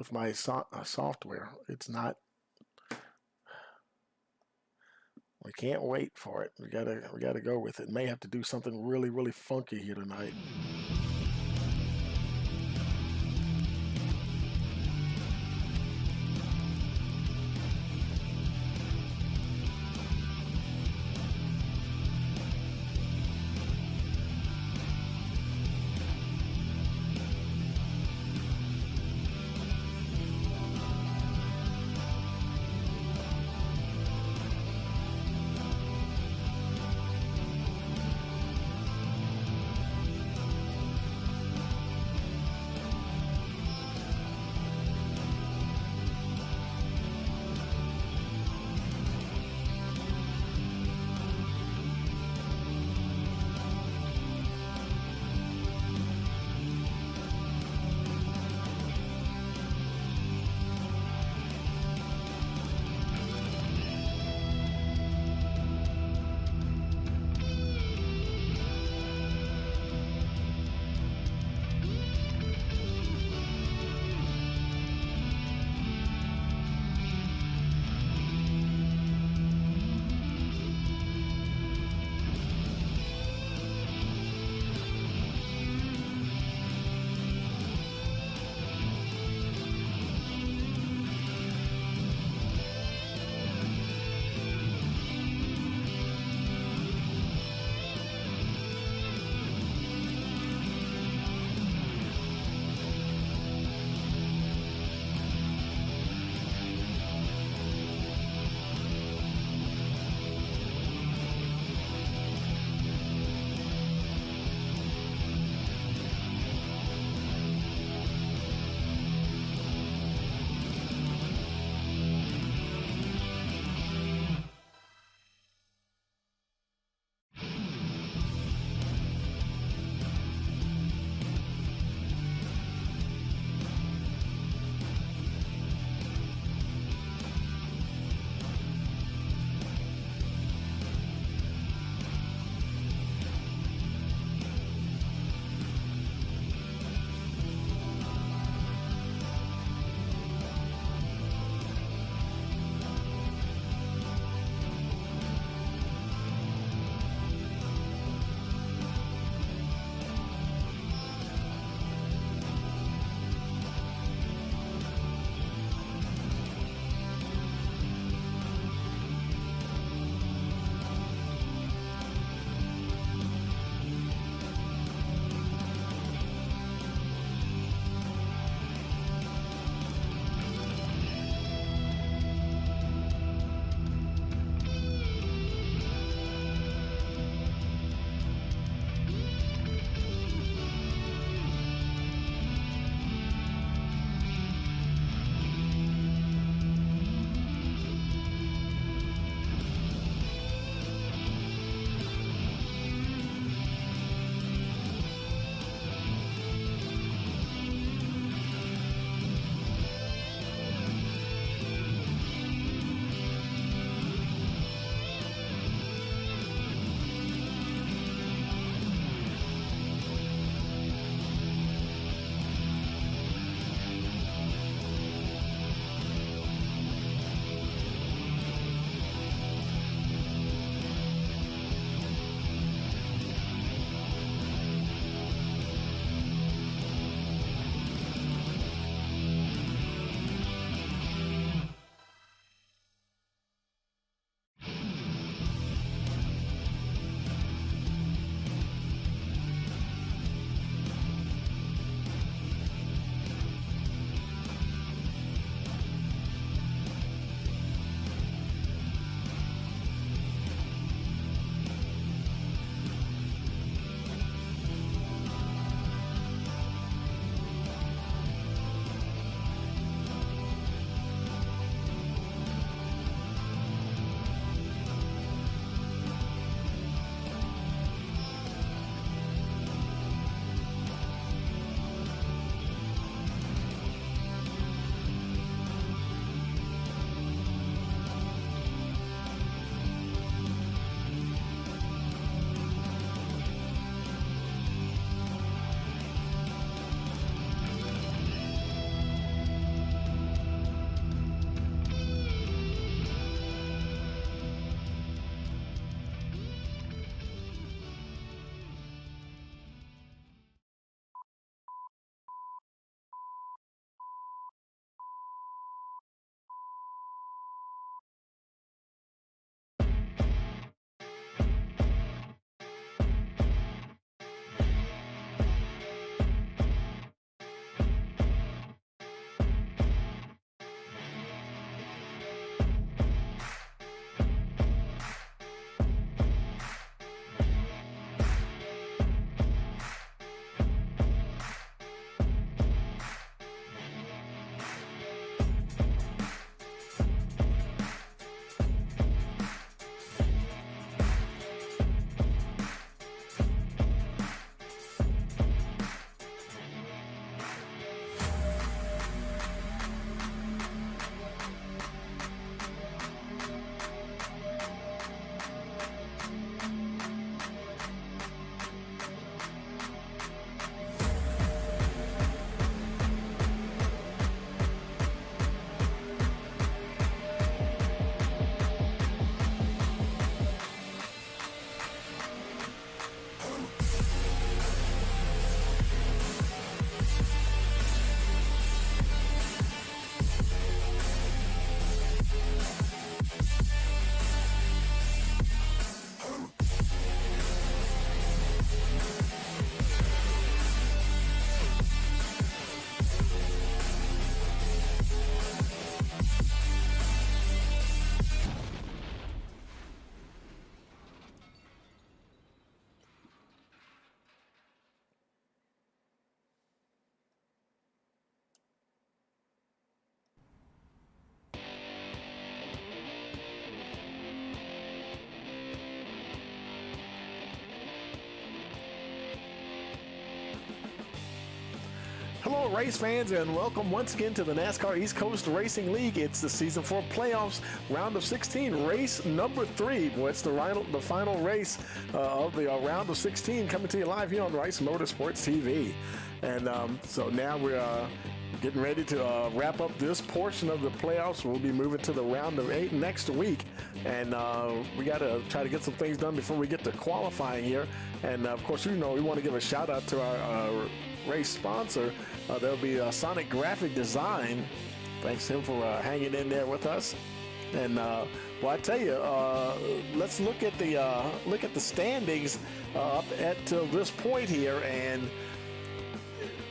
with my software. It's not. We can't wait for it. We gotta go with it. May have to do something really, really funky here tonight. race fans, and welcome once again to the NASCAR East Coast Racing League. It's the Season 4 playoffs, round of 16, race number 3. Well, it's the final race of the round of 16, coming to you live here on Rice Motorsports TV. And so now we're getting ready to wrap up this portion of the playoffs. We'll be moving to the round of 8 next week. And we got to try to get some things done before we get to qualifying here. And, of course, we want to give a shout-out to our race sponsor. There'll be Sonic Graphic Design. Thanks to him for hanging in there with us. And well, I tell you, let's look at the standings up till this point here, and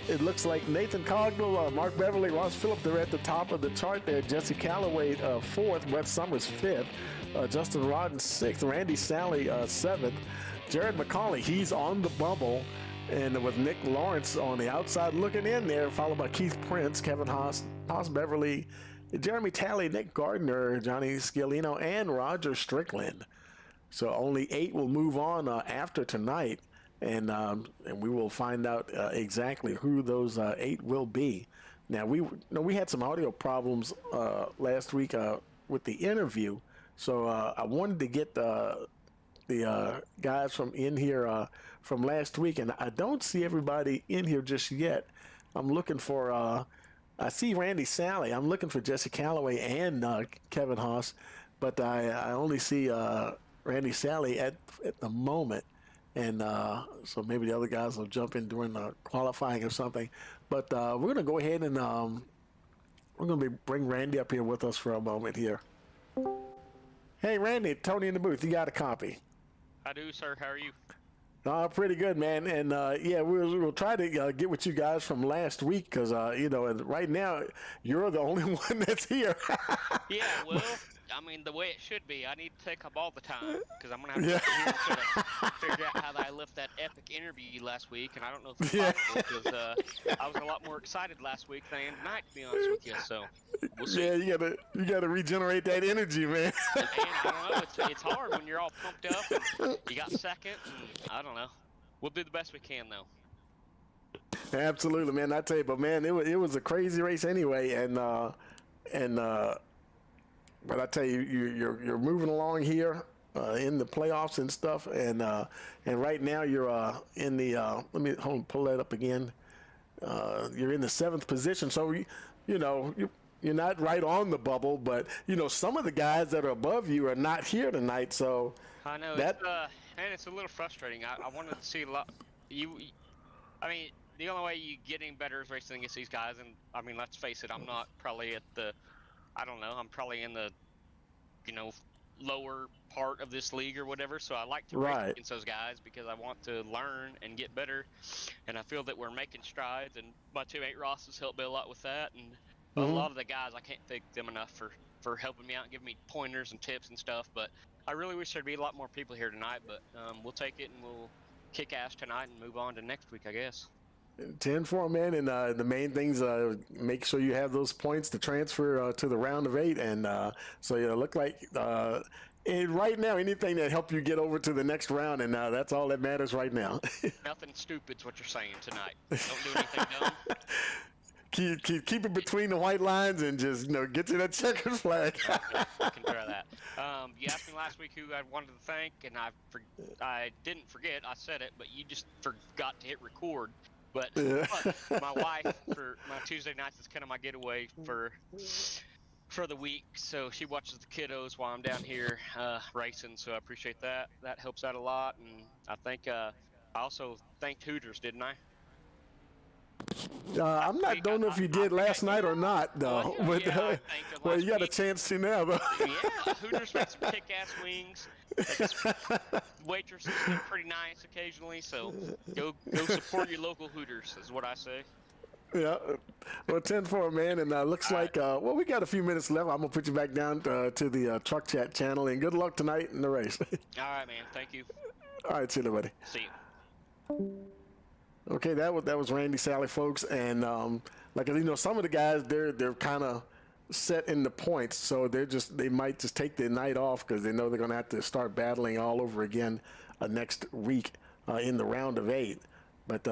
it looks like Nathan Cognell, Mark Beverly, Ross Phillip, they're at the top of the chart there. Jesse Calloway 4th, Brett Summers 5th, Justin Rodden 6th, Randy Sally 7th, Jared McCauley, he's on the bubble. And with Nick Lawrence on the outside looking in there, followed by Keith Prince, Kevin Haas Beverly, Jeremy Talley, Nick Gardner, Johnny Scalino, and Roger Strickland. So only 8 will move on after tonight, and we will find out exactly who those 8 will be. Now, we had some audio problems last week with the interview, so I wanted to get the guys from in here from last week, and I don't see everybody in here just yet. I'm looking for I see Randy Sally. I'm looking for Jesse Calloway and Kevin Haas, but I only see Randy Sally at the moment, and so maybe the other guys will jump in during the qualifying or something. But we're going to go ahead and we're going to bring Randy up here with us for a moment here. Hey, Randy, Tony in the booth. You got a copy? I do, sir. How are you? Pretty good, man. And yeah, we'll try to get with you guys from last week because and right now you're the only one that's here. Yeah, well, I mean, the way it should be. I need to take up all the time because I'm gonna have to sit here and figure out how I left that epic interview last week, and I don't know if it's possible because I was a lot more excited last week than I am tonight, to be honest with you. So we'll see. Yeah, you gotta regenerate that energy, man. And I don't know. It's hard when you're all pumped up and you got second. And I don't know. We'll do the best we can, though. Absolutely, man. I tell you, but man, it was a crazy race anyway, but I tell you, you're moving along here in the playoffs and stuff, and right now you're in the let me pull that up again. You're in the 7th position, so you're not right on the bubble, but some of the guys that are above you are not here tonight. So I know it's a little frustrating. I wanted to see a lot. I mean, the only way you get any better is racing against these guys, and I mean, let's face it, I'm not probably at the. I don't know. I'm probably in the, lower part of this league or whatever. So I like to race against those guys because I want to learn and get better. And I feel that we're making strides. And my teammate Ross has helped me a lot with that. And a lot of the guys, I can't thank them enough for helping me out and giving me pointers and tips and stuff. But I really wish there'd be a lot more people here tonight. But we'll take it and we'll kick ass tonight and move on to next week, I guess. 10-4, man, and the main things, make sure you have those points to transfer to the round of 8, and so look like right now anything that help you get over to the next round, and that's all that matters right now. Nothing stupid's what you're saying tonight. Don't do anything dumb. Keep it between the white lines and just get to that checkered flag. I can try that. You asked me last week who I wanted to thank, and I didn't forget. I said it, but you just forgot to hit record. But my wife, for my Tuesday nights, is kind of my getaway for the week. So she watches the kiddos while I'm down here racing. So I appreciate that. That helps out a lot. And I think I also thanked Hooters, didn't I? Don't know if you did last night or not, though. Well, you got a chance to now, though. Yeah, Hooters makes some kick-ass wings. Waitresses are pretty nice occasionally, so go support your local Hooters, is what I say. Yeah, well, 10-4, man, and looks like we got a few minutes left. I'm gonna put you back down to the Truck Chat channel, and good luck tonight in the race. All right, man. Thank you. All right, see you, buddy. See you. Okay, that was Randy Sally, folks, and some of the guys they're kind of set in the points, so they might just take the night off because they know they're going to have to start battling all over again next week in the round of 8. But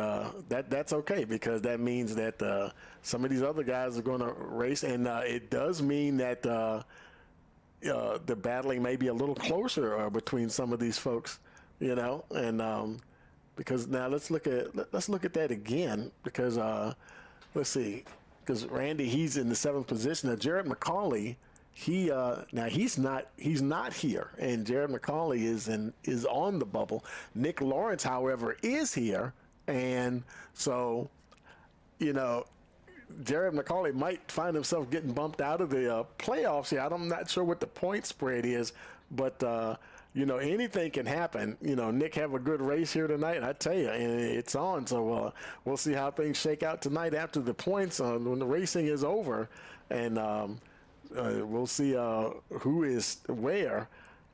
that's okay, because that means that some of these other guys are going to race, and it does mean that the battling may be a little closer between some of these folks, you know. And because now let's look at that again, because let's see, because Randy, he's in the 7th position. Now Jared McCauley, now he's not here, and Jared McCauley is on the bubble. Nick Lawrence, however, is here, and so, you know, Jared McCauley might find himself getting bumped out of the playoffs here. I'm not sure what the point spread is, but you know, anything can happen. You know, Nick have a good race here tonight, I tell you, and it's on. So we'll see how things shake out tonight after the points when the racing is over, and we'll see who is where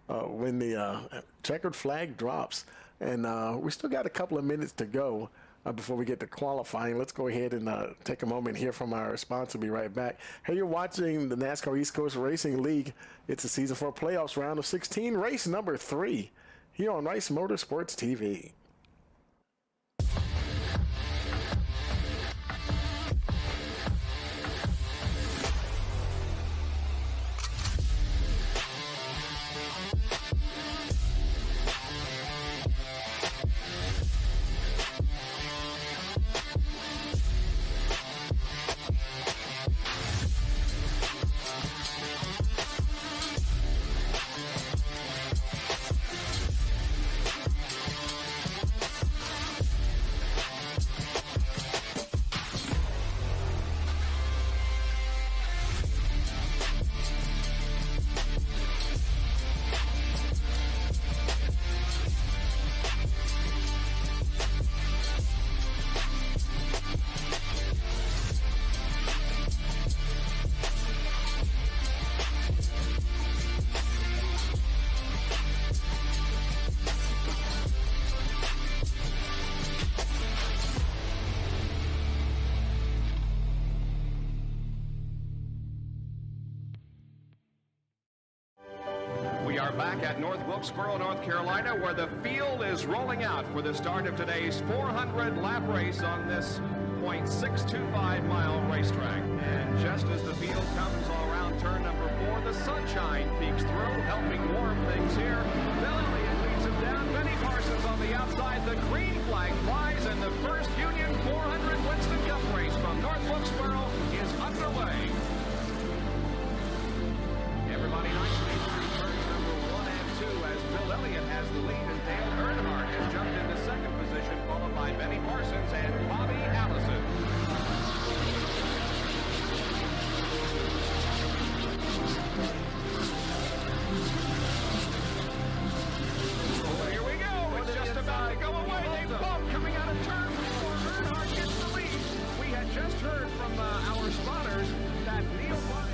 when the checkered flag drops. And we still got a couple of minutes to go before we get to qualifying. Let's go ahead and take a moment here from our sponsor. Be right back. Hey, you're watching the NASCAR East Coast Racing League. It's the Season 4 Playoffs Round of 16, race number 3, here on Rice Motorsports TV. Back at North Wilkesboro, North Carolina, where the field is rolling out for the start of today's 400-lap race on this .625-mile racetrack. And just as the field comes around turn number 4, the sunshine peeks through, helping warm things here. Bill Elliott leads him down. Benny Parsons on the outside. The green flag flies, and the first Union 400 Winston Cup race from North Wilkesboro is underway. Everybody nicely through turns number 1 and 2 as Bill Elliott has the lead, and Dale Earnhardt has jumped into 2nd position, followed by Benny Parsons and Bobby Allison. Oh, here we go. It's just about to go away. They bump coming out of turn 4. Earnhardt gets the lead. We had just heard from our spotters that Neil Bonnett.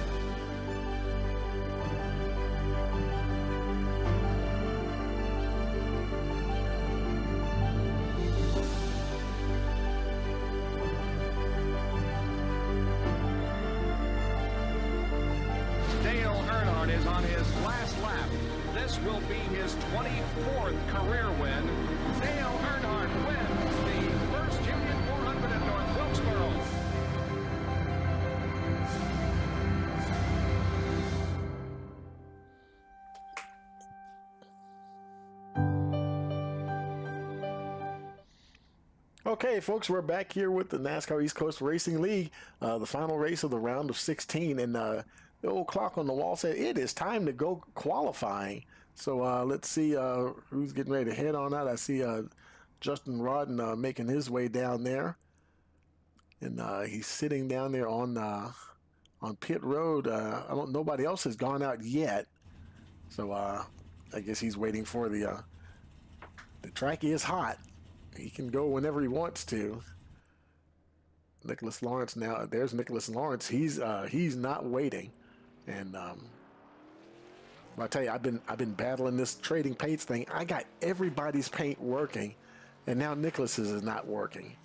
Is on his last lap. This will be his 24th career win. Dale Earnhardt wins the first Union 400 at North Wilkesboro. Okay, folks, we're back here with the NASCAR East Coast Racing League, the final race of the round of 16, and the old clock on the wall said it is time to go qualifying. So let's see who's getting ready to head on out. I see Justin Rodden making his way down there, and he's sitting down there on pit road. Nobody else has gone out yet, so I guess he's waiting for the track is hot. He can go whenever he wants to. Nicholas Lawrence now. There's Nicholas Lawrence. He's not waiting. And I tell you, I've been battling this trading paints thing. I got everybody's paint working, and now Nicholas's is not working.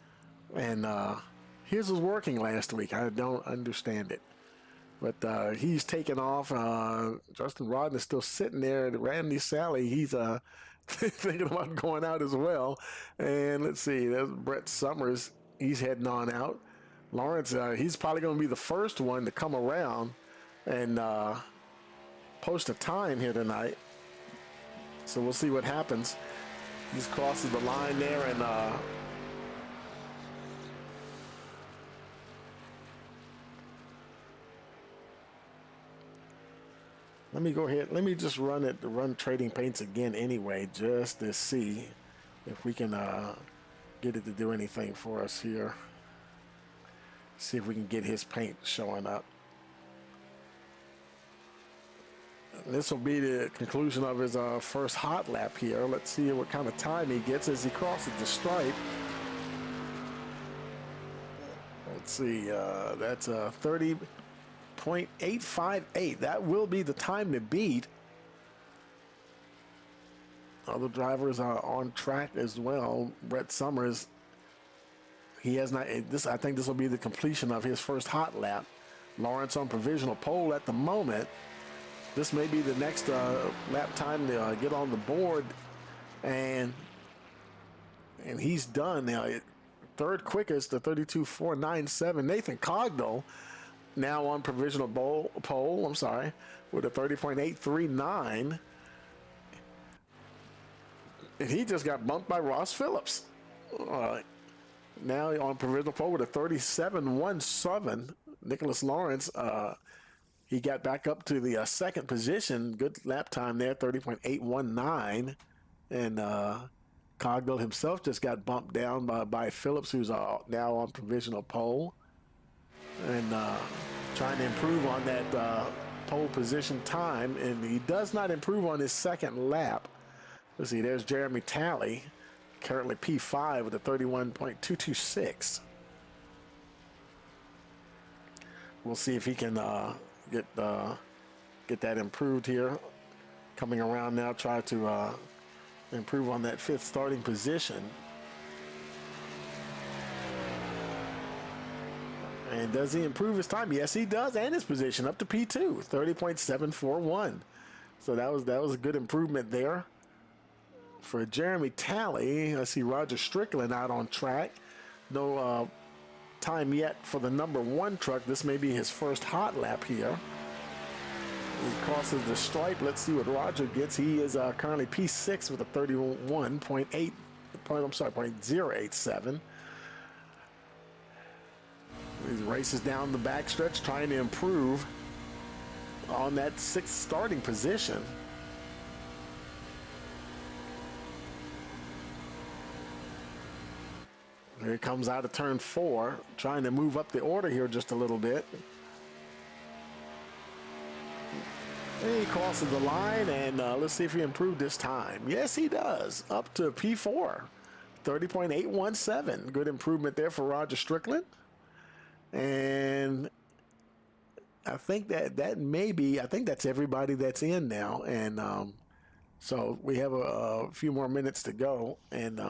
And his was working last week. I don't understand it. But he's taken off. Justin Rodden is still sitting there. Randy Sally, he's thinking about going out as well. And let's see, there's Brett Summers. He's heading on out. Lawrence, he's probably going to be the first one to come around and post a time here tonight. So we'll see what happens. He's crosses the line there, and let me go ahead. Let me just run Trading Paints again anyway, just to see if we can get it to do anything for us here. See if we can get his paint showing up. This will be the conclusion of his first hot lap here. Let's see what kind of time he gets as he crosses the stripe. Let's see, that's 30.858. That will be the time to beat. Other drivers are on track as well. Brett Summers, he has not. I think this will be the completion of his first hot lap. Lawrence on provisional pole at the moment. This may be the next lap time to get on the board, and he's done now. Third quickest, the 32.497. Nathan Cogdell now on provisional pole. I'm sorry, with a 30.839, and he just got bumped by Ross Phillips. Now on provisional pole with a 37.17. Nicholas Lawrence. He got back up to the second position. Good lap time there, 30.819. And Cogdell himself just got bumped down by Phillips, who's now on provisional pole. And trying to improve on that pole position time. And he does not improve on his second lap. Let's see, there's Jeremy Talley, currently P5 with a 31.226. We'll see if he can get that improved here. Coming around now, try to improve on that fifth starting position. And does he improve his time? Yes, he does, and his position up to P2, 30.741. So that was a good improvement there. For Jeremy Talley, I see Roger Strickland out on track. No time yet for the number one truck. This may be his first hot lap here. He crosses the stripe. Let's see what Roger gets. He is currently P6 with a 31.087. He races down the backstretch trying to improve on that sixth starting position. Here he comes out of turn 4, trying to move up the order here just a little bit. And he crosses the line, and let's see if he improved this time. Yes, he does. Up to P4, 30.817. Good improvement there for Roger Strickland. And I think that may be, I think that's everybody that's in now. And so we have a few more minutes to go. And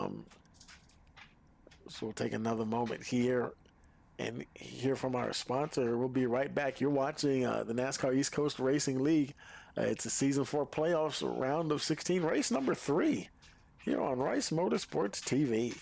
so we'll take another moment here and hear from our sponsor. We'll be right back. You're watching the NASCAR East Coast Racing League. It's a Season 4 playoffs, round of 16, race number 3 here on Rice Motorsports TV.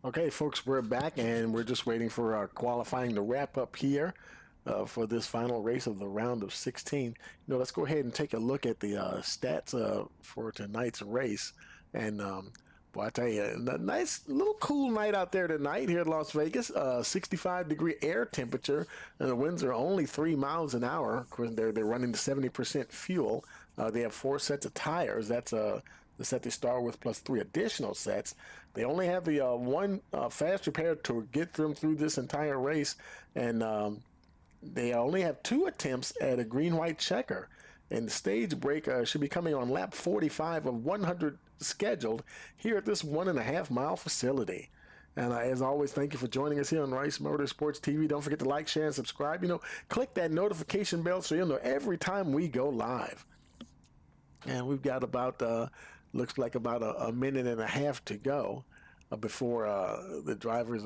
Okay, folks, we're back, and we're just waiting for qualifying to wrap up here for this final race of the round of 16. Let's go ahead and take a look at the stats for tonight's race. And boy, I tell you, a nice little cool night out there tonight here in Las Vegas. 65-degree air temperature, and the winds are only 3 miles an hour. Of course, they're running to 70% fuel. They have 4 sets of tires. That's the set they start with plus 3 additional sets. They only have the one fast repair to get them through this entire race, and they only have 2 attempts at a green-white checker. And the stage break should be coming on lap 45 of 100 scheduled here at this 1.5-mile facility. And as always, thank you for joining us here on Rice Motorsports TV. Don't forget to like, share, and subscribe. Click that notification bell so you'll know every time we go live. And we've got about looks like about a minute and a half to go before the drivers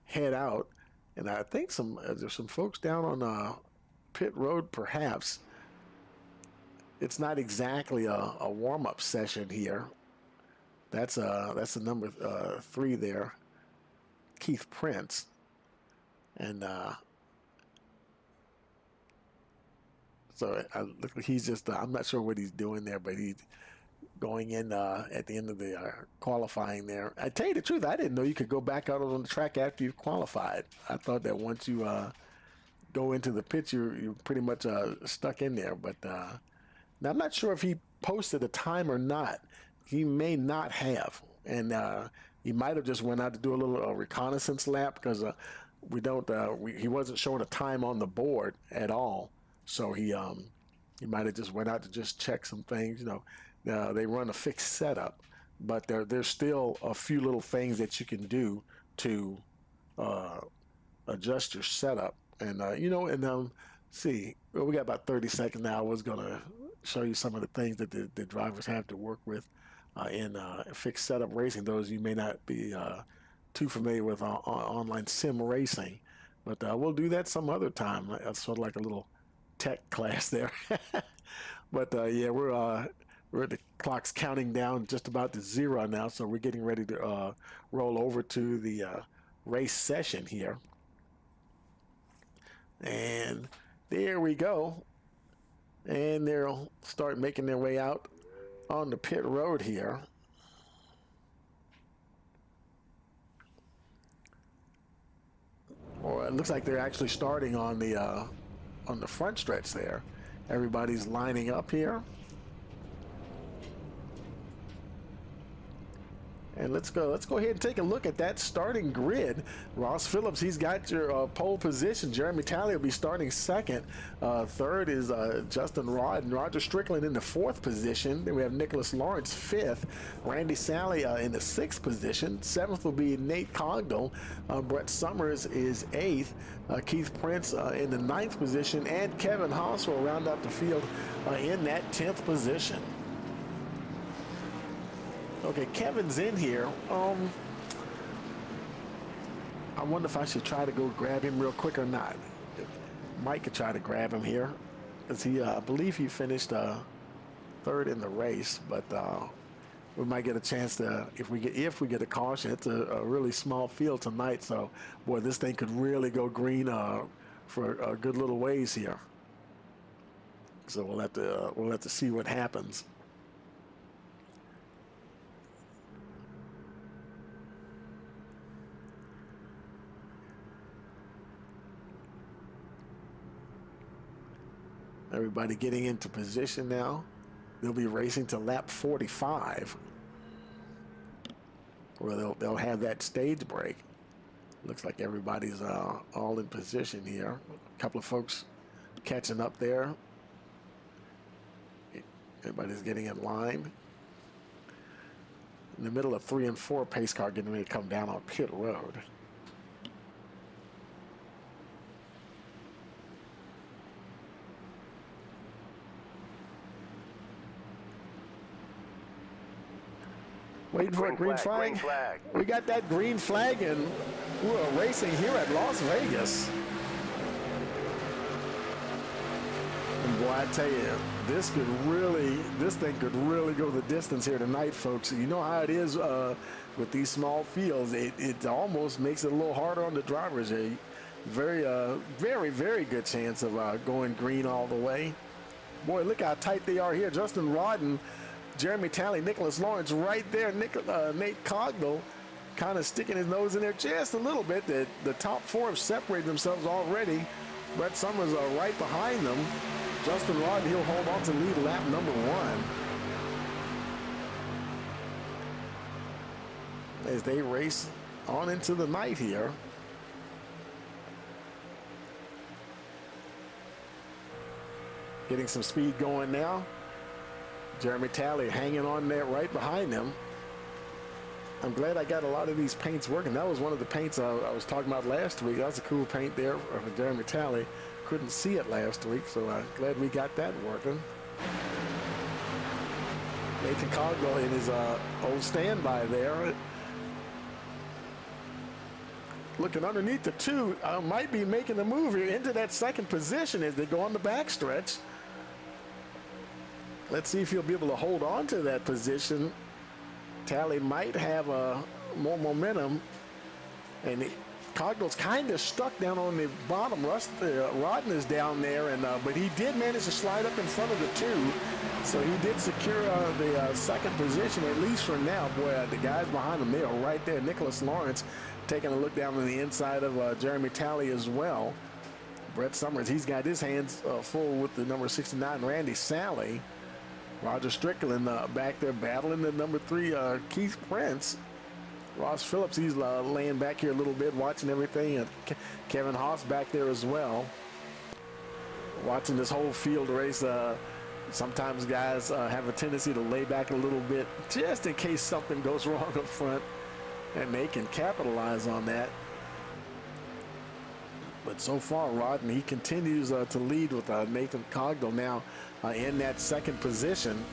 head out. And I think there's some folks down on pit road, perhaps. It's not exactly a warm-up session here. That's the number 3 there, Keith Prince. And so he's just, I'm not sure what he's doing there, but he's going in at the end of the qualifying there. I tell you the truth, I didn't know you could go back out on the track after you've qualified. I thought that once you go into the pits, you're pretty much stuck in there. But now I'm not sure if he posted a time or not. He may not have, and he might have just went out to do a little reconnaissance lap because he wasn't showing a time on the board at all. So he might have just went out to just check some things. They run a fixed setup, but there's still a few little things that you can do to adjust your setup. And see, we got about 30 seconds now. I was gonna show you some of the things that the drivers have to work with in fixed setup racing. Those you may not be too familiar with online sim racing, but we'll do that some other time. That's sort of like a little tech class there. But yeah, the clock's counting down just about to 0 now, so we're getting ready to roll over to the race session here. And there we go. And they'll start making their way out on the pit road here. Or it looks like they're actually starting on the front stretch there. Everybody's lining up here. And let's go ahead and take a look at that starting grid. Ross Phillips, he's got your pole position. Jeremy Talley will be starting second. Third is Justin Rod and Roger Strickland in the 4th position. Then we have Nicholas Lawrence 5th. Randy Sally in the 6th position. 7th will be Nate Cogdell. Brett Summers is 8th. Keith Prince in the 9th position. And Kevin Haas will round out the field in that 10th position. Okay, Kevin's in here. I wonder if I should try to go grab him real quick or not. Mike could try to grab him here, because I believe he finished 3rd in the race. But we might get a chance to, if we get a caution. It's a really small field tonight, so boy, this thing could really go green for a good little ways here. So we'll have to see what happens. Everybody getting into position now. They'll be racing to lap 45, where they'll have that stage break. Looks like everybody's all in position here. A couple of folks catching up there. Everybody's getting in line. In the middle of 3 and 4, pace car getting ready to come down on pit road. Waiting for a green flag. We got that green flag, and we're racing here at Las Vegas. The Boy, I tell you, this thing could really go the distance here tonight, folks. You know how it is with these small fields. It almost makes it a little harder on the drivers. A very good chance of going green all the way. Boy, look how tight they are here. Justin Rodden, Jeremy Talley, Nicholas Lawrence right there. Nate Cogdell kind of sticking his nose in there just a little bit. The top four have separated themselves already. Brett Summers right behind them. Justin Rodden, he'll hold on to lead lap number 1 as they race on into the night here. Getting some speed going now. Jeremy Talley hanging on there right behind them. I'm glad I got a lot of these paints working. That was one of the paints I was talking about last week. That was a cool paint there for Jeremy Talley. Couldn't see it last week, so I'm glad we got that working. Nathan Cogdell in his old standby there. Looking underneath the two, might be making a move here into that second position as they go on the backstretch. Let's see if he'll be able to hold on to that position. Talley might have more momentum, and Cogdell's kind of stuck down on the bottom. Rodden is down there, but he did manage to slide up in front of the two, so he did secure the second position, at least for now. Boy, the guys behind him, they are right there. Nicholas Lawrence taking a look down on the inside of Jeremy Talley as well. Brett Summers, he's got his hands full with the number 69, Randy Sally. Roger Strickland back there battling the number 3, Keith Prince. Ross Phillips, he's laying back here a little bit, watching everything. And Kevin Haas back there as well. Watching this whole field race. Sometimes guys have a tendency to lay back a little bit just in case something goes wrong up front, and they can capitalize on that. But so far, Rodden, he continues to lead with Nathan Cogdell now in that second position.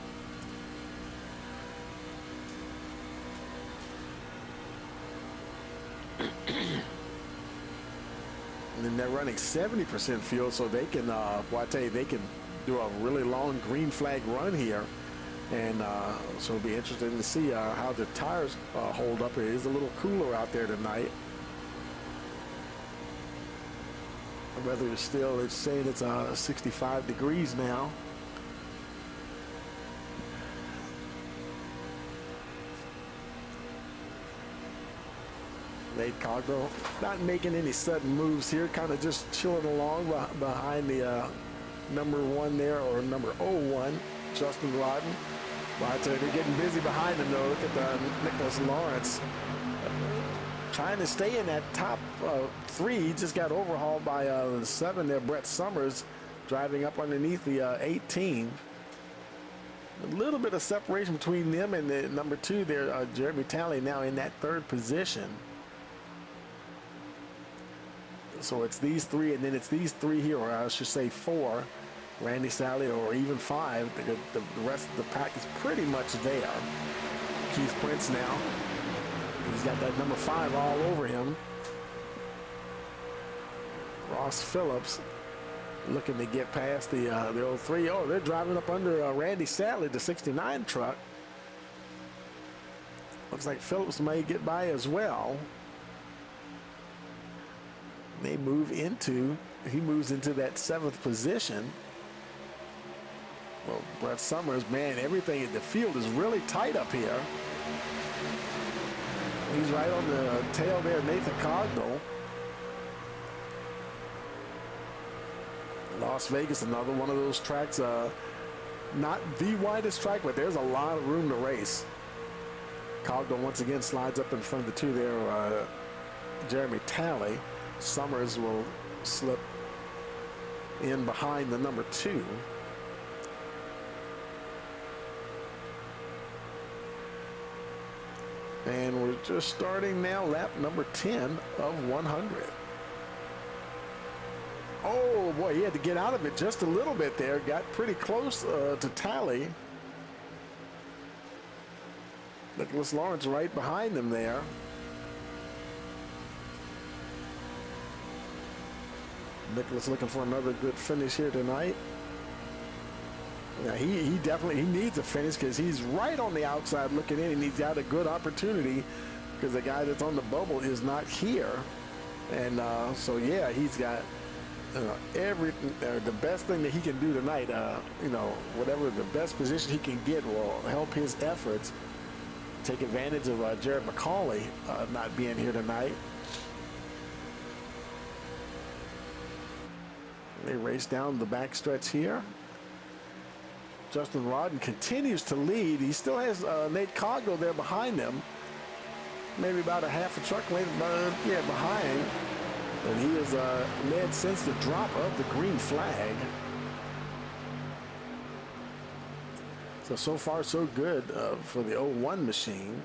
And then they're running 70% fuel, so they can, well, I tell you, they can do a really long green flag run here. And so it'll be interesting to see how the tires hold up. It is a little cooler out there tonight. Whether it's still, it's saying it's 65 degrees now. Nate Cogdell not making any sudden moves here, kind of just chilling along behind the number 1 there, or number 01, Justin Rodden. Well, I tell you, they're getting busy behind him though. Look at Nicholas Lawrence trying to stay in that top 3. He just got overhauled by the 7 there, Brett Summers, driving up underneath the 18. A little bit of separation between them and the number 2 there, Jeremy Talley, now in that 3rd position. So it's these 3, and then it's these 3 here, or I should say 4. Randy Sally, or even 5. The rest of the pack is pretty much there. Keith Prince now. He's got that number 5 all over him. Ross Phillips looking to get past the 03. Oh, they're driving up under Randy Sally, the 69 truck. Looks like Phillips may get by as well. He moves into that 7th position. Well, Brett Summers, man, everything in the field is really tight up here. He's right on the tail there, Nathan Cogdell. Las Vegas, another one of those tracks, not the widest track, but there's a lot of room to race. Cogdell once again slides up in front of the 2 there, Jeremy Talley. Summers will slip in behind the number 2. And we're just starting now, lap number 10 of 100. Oh boy, he had to get out of it just a little bit there. Got pretty close to Talley. Nicholas Lawrence right behind him there. Nicholas looking for another good finish here tonight. Yeah, he definitely needs a finish because he's right on the outside looking in, and he's got a good opportunity because the guy that's on the bubble is not here. And so, yeah, he's got the best thing that he can do tonight, whatever the best position he can get will help his efforts. Take advantage of Jared McCauley not being here tonight. They race down the backstretch here. Justin Rodden continues to lead. He still has Nate Coggo there behind him. Maybe about a half a truck length behind. And he has led since the drop of the green flag. So far, so good for the 01 machine.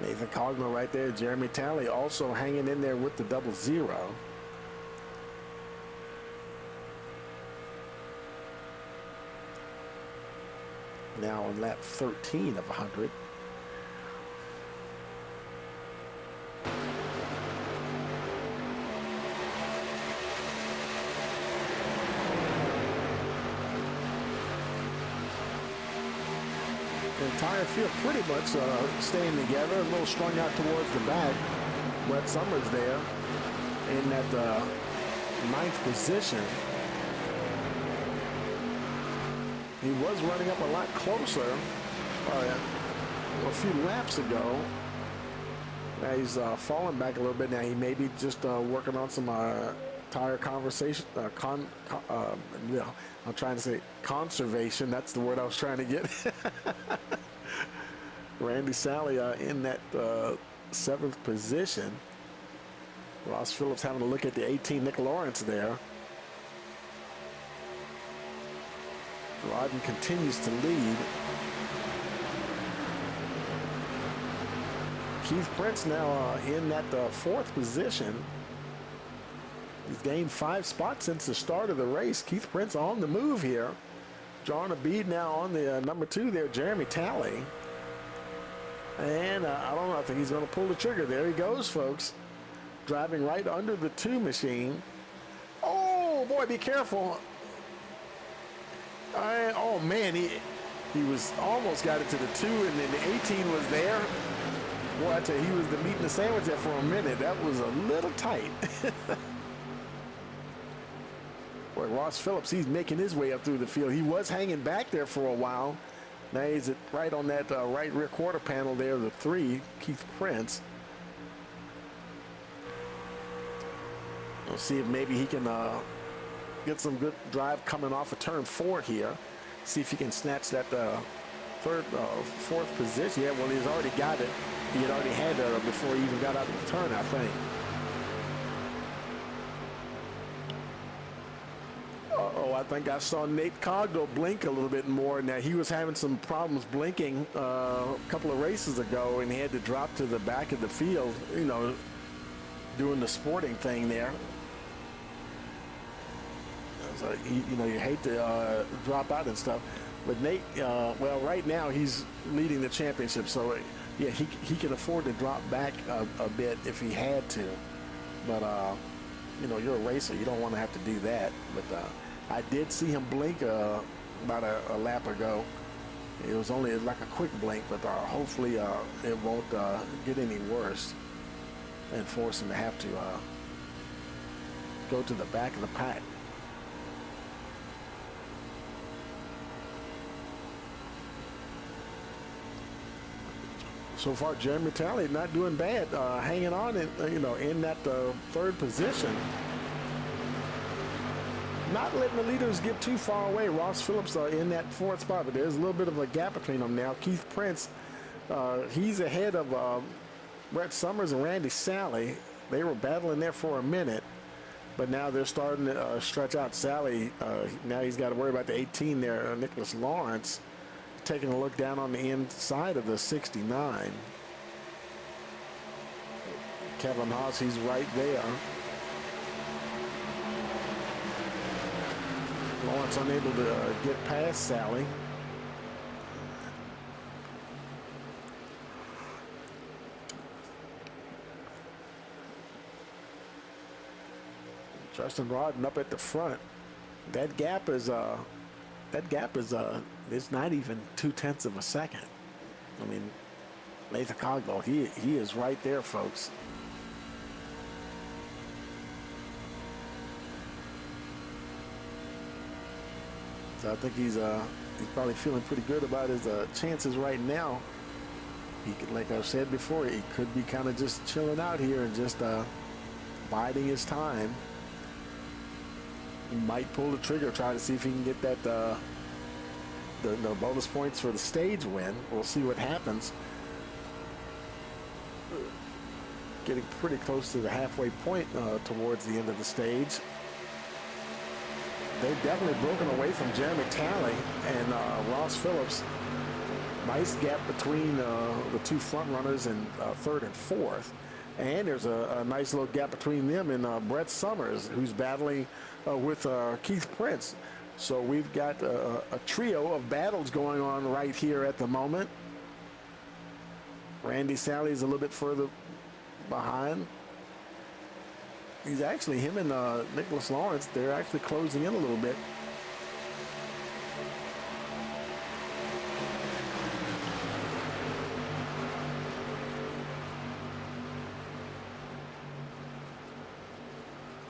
Nathan Cogno right there. Jeremy Talley also hanging in there with the 00. Now on lap 13 of 100. The entire field pretty much staying together, a little strung out towards the back. Brett Summers there in that 9th position. He was running up a lot closer a few laps ago. Now he's falling back a little bit. Now he may be just working on some tire conversation. I'm trying to say conservation. That's the word I was trying to get. Randy Sally in that 7th position. Ross Phillips having a look at the 18 Nick Lawrence there. Rodden continues to lead. Keith Prince now in that 4th position. He's gained 5 spots since the start of the race. Keith Prince on the move here. Drawing a bead now on the number 2 there, Jeremy Talley. And I don't know, I think he's going to pull the trigger. There he goes, folks. Driving right under the 2 machine. Oh, boy, be careful. Oh, man, he was almost got it to the 2, and then the 18 was there. Boy, I tell you, he was the meat in the sandwich there for a minute. That was a little tight. Boy, Ross Phillips, he's making his way up through the field. He was hanging back there for a while. Now he's right on that right rear quarter panel there, the 3, Keith Prince. We'll see if maybe he can get some good drive coming off of turn 4 here. See if he can snatch that 4th position. Yeah, well, he's already got it. He had already had it before he even got out of the turn, I think. I think I saw Nate Cogdo blink a little bit more. Now, he was having some problems blinking a couple of races ago, and he had to drop to the back of the field, doing the sporting thing there. So, you hate to drop out and stuff. But Nate, well, right now he's leading the championship, so yeah, he can afford to drop back a bit if he had to. But you're a racer, you don't want to have to do that. But I did see him blink about a lap ago. It was only like a quick blink, but hopefully it won't get any worse and force him to have to go to the back of the pack. So far, Jeremy Talley not doing bad, hanging on in that 3rd position. Not letting the leaders get too far away. Ross Phillips in that 4th spot, but there's a little bit of a gap between them now. Keith Prince, he's ahead of Brett Summers and Randy Sally. They were battling there for a minute, but now they're starting to stretch out. Sally, now he's got to worry about the 18 there, Nicholas Lawrence. Taking a look down on the inside of the 69. Kevin Haas, he's right there. Lawrence unable to get past Sally. Justin Rodden up at the front. That gap is it's not even 0.2 of a second. I mean, Nathan Cogdell, he is right there, folks. So I think he's probably feeling pretty good about his chances right now. He could, like I've said before, he could be kind of just chilling out here and just biding his time. He might pull the trigger, try to see if he can get that the bonus points for the stage win. We'll see what happens. Getting pretty close to the halfway point towards the end of the stage. They've definitely broken away from Jeremy Talley and Ross Phillips. Nice gap between the two front runners in third and fourth. And there's a nice little gap between them and Brett Summers, who's battling with Keith Prince. So we've got a trio of battles going on right here at the moment. Randy Sally's a little bit further behind. He's actually, him and Nicholas Lawrence, they're actually closing in a little bit.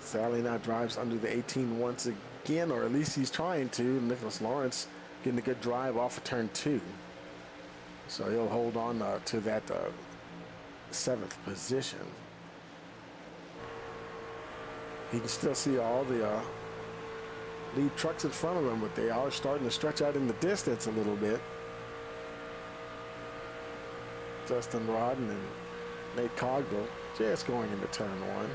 Sally now drives under the 18 once again, or at least he's trying to. Nicholas Lawrence getting a good drive off of turn 2. So he'll hold on to that 7th position. You can still see all the lead trucks in front of him, but they are starting to stretch out in the distance a little bit. Justin Rodden and Nate Cogdell just going into turn 1.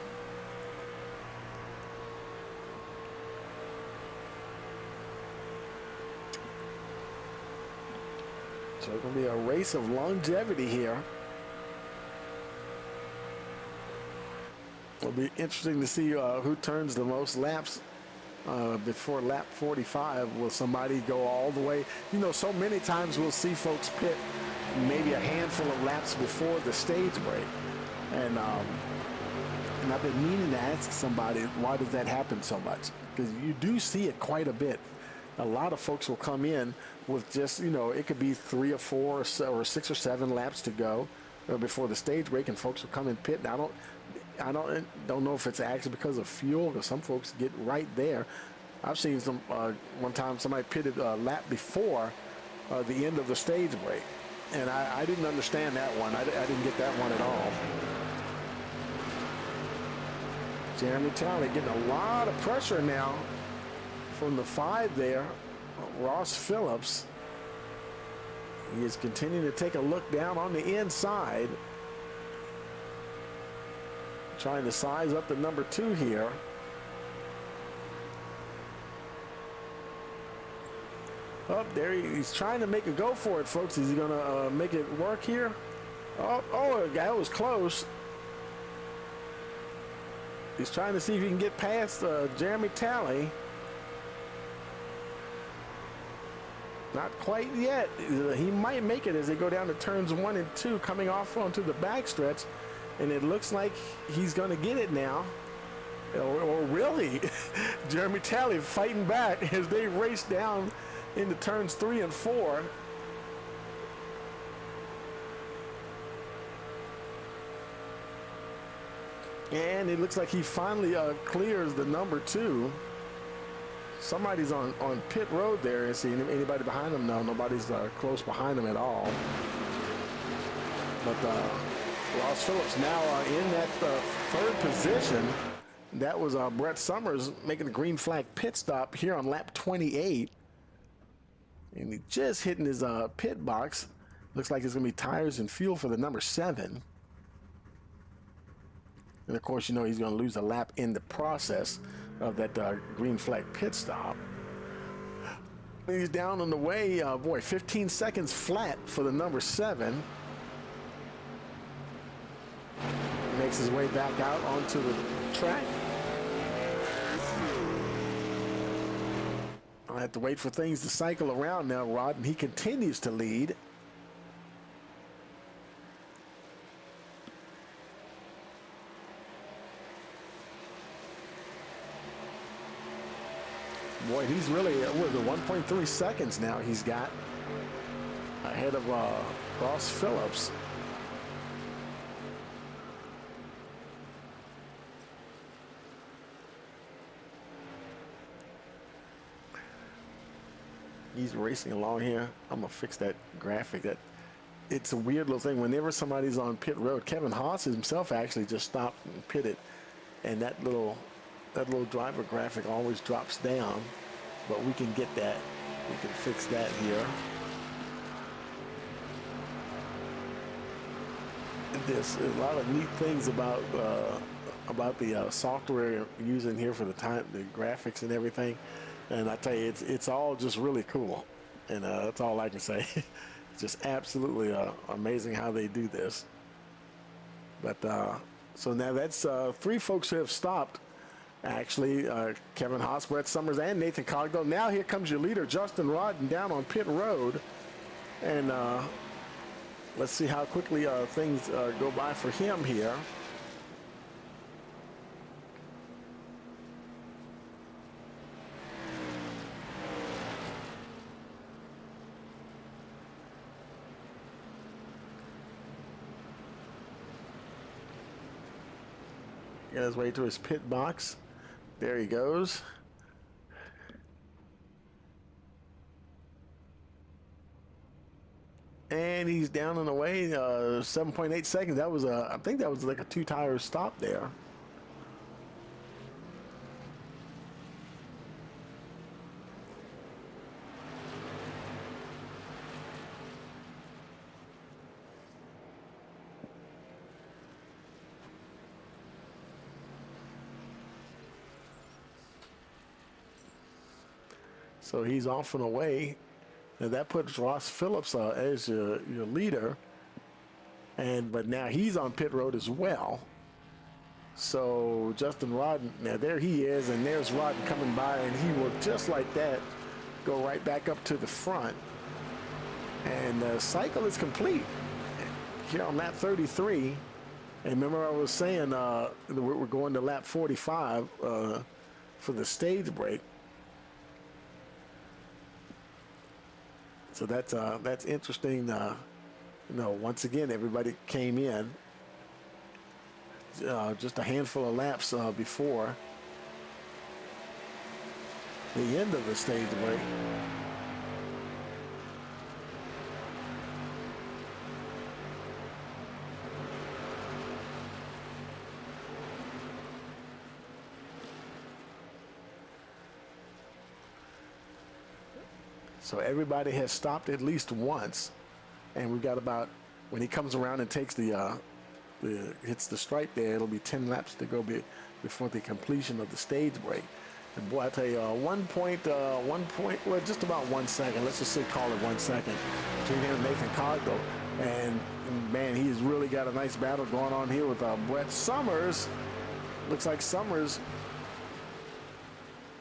So it's going to be a race of longevity here. It'll be interesting to see who turns the most laps before lap 45. Will somebody go all the way? You know, so many times we'll see folks pit maybe a handful of laps before the stage break. And I've been meaning to ask somebody, why does that happen so much? Because you do see it quite a bit. A lot of folks will come in with just, you know, it could be 3 or 4 or 6 or 7 laps to go before the stage break, and folks will come and pit. And I don't know if it's actually because of fuel, because some folks get right there. I've seen some one time somebody pitted a lap before the end of the stage break, and I didn't understand that one. I didn't get that one at all. Jeremy Talley getting a lot of pressure now from the 5 there. Ross Phillips. He is continuing to take a look down on the inside, trying to size up the number 2 here. Up there, he's trying to make a go for it, folks. Is he going to make it work here? Oh, that was close. He's trying to see if he can get past Jeremy Talley. Not quite yet. He might make it as they go down to turns 1 and 2, coming off onto the backstretch. And it looks like he's going to get it now. Or really, Jeremy Talley fighting back as they race down into turns 3 and 4. And it looks like he finally clears the number 2. Somebody's on pit road there. Is see anybody behind him? No, nobody's close behind him at all. But Ross Phillips now in that 3rd position. That was Brett Summers making a green flag pit stop here on lap 28. And he just hitting his pit box. Looks like it's going to be tires and fuel for the number 7. And of course, you know he's going to lose a lap in the process of that green flag pit stop. He's down on the way. Boy, 15 seconds flat for the number 7. Makes his way back out onto the track. I have to wait for things to cycle around now, Rod, and he continues to lead. Boy, he's really, what is it, 1.3 seconds now he's got ahead of Ross Phillips. He's racing along here. I'm gonna fix that graphic. That it's a weird little thing. Whenever somebody's on pit road, Kevin Haas himself actually just stopped and pitted, and that little driver graphic always drops down. But we can get that. We can fix that here. There's a lot of neat things about the software you're using here for the graphics and everything. And I tell you, it's all just really cool, and that's all I can say. It's just absolutely amazing how they do this. But so now that's 3 folks who have stopped. Actually, Kevin Haas, Brett Summers, and Nathan Cogdell. Now here comes your leader, Justin Rodden, down on pit road, and let's see how quickly things go by for him here. Get his way to his pit box. There he goes. And he's down and away, 7.8 seconds. That was I think that was like a 2-tire stop there. So he's off and away. And that puts Ross Phillips as your leader. But now he's on pit road as well. So Justin Rodden, now there he is, and there's Rodden coming by, and he will just like that go right back up to the front. And the cycle is complete here on lap 33. And remember I was saying we're going to lap 45 for the stage break. So that's interesting. Once again, everybody came in just a handful of laps before the end of the stage break. So everybody has stopped at least once, and we've got about, when he comes around and takes hits the stripe there, it'll be 10 laps to go before the completion of the stage break. And boy, I tell you, well, just about 1 second. Let's just say call it 1 second between him and Nathan Cogdell. And man, he's really got a nice battle going on here with Brett Summers. Looks like Summers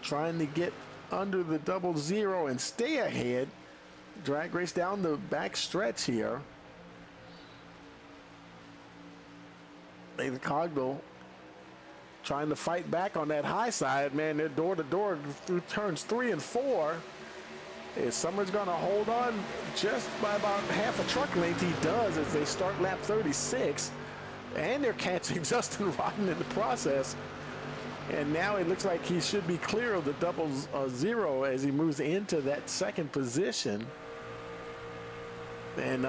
trying to get under the 00 and stay ahead. Drag race down the back stretch here. Nathan Cogdell trying to fight back on that high side. Man, they're door to door through turns 3 and 4. Is Summers going to hold on just by about half a truck length? He does as they start lap 36. And they're catching Justin Rodden in the process. And now it looks like he should be clear of the 00 as he moves into that second position. And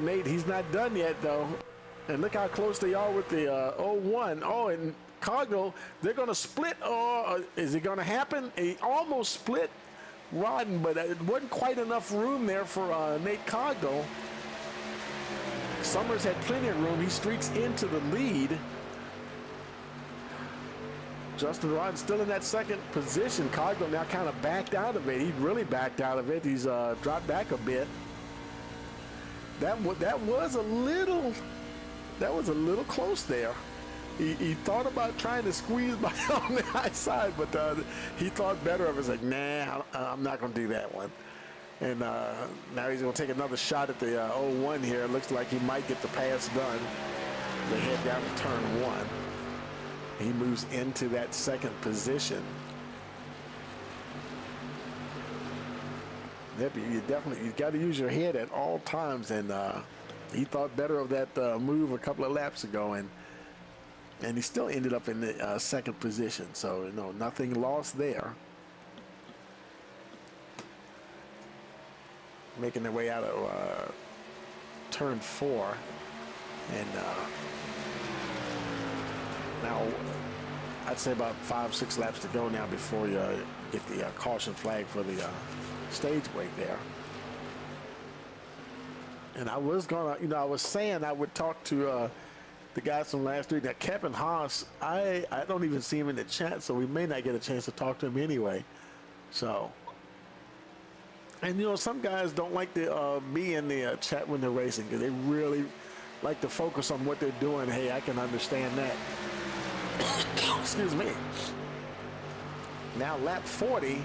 Nate, he's not done yet though. And look how close they are with the 01. Oh, and Cogdell, they're going to split. Oh, is it going to happen? He almost split Rodden, but it wasn't quite enough room there for Nate Cogdell. Summers had plenty of room. He streaks into the lead. Justin Rodden still in that second position. Cogdell now kind of backed out of it. He really backed out of it. He's dropped back a bit. That was a little close there. He thought about trying to squeeze by on the high side, but he thought better of it. He's like, nah, I'm not going to do that one. And now he's going to take another shot at the 01 here. Looks like he might get the pass done. They head down to turn 1. He moves into that second position. Yep, you got to use your head at all times, and he thought better of that move a couple of laps ago, and he still ended up in the second position. So nothing lost there. Making their way out of turn 4, and now I'd say about 5-6 laps to go now before you get the caution flag for the stage break there. And I was gonna, I was saying I would talk to the guys from last week. Now Kevin Haas, I don't even see him in the chat, so we may not get a chance to talk to him anyway. So, and some guys don't like to be in the chat when they're racing because they really like to focus on what they're doing. Hey, I can understand that. Excuse me. Now lap 40.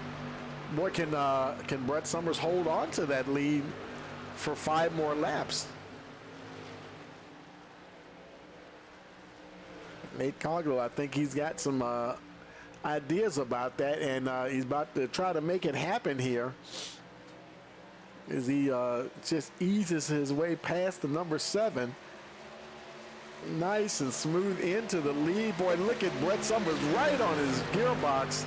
Boy, can Brett Summers hold on to that lead for 5 more laps? Nate Cogdill, I think he's got some ideas about that, and he's about to try to make it happen here as he just eases his way past the number 7. Nice and smooth into the lead. Boy, look at Brett Summers right on his gearbox.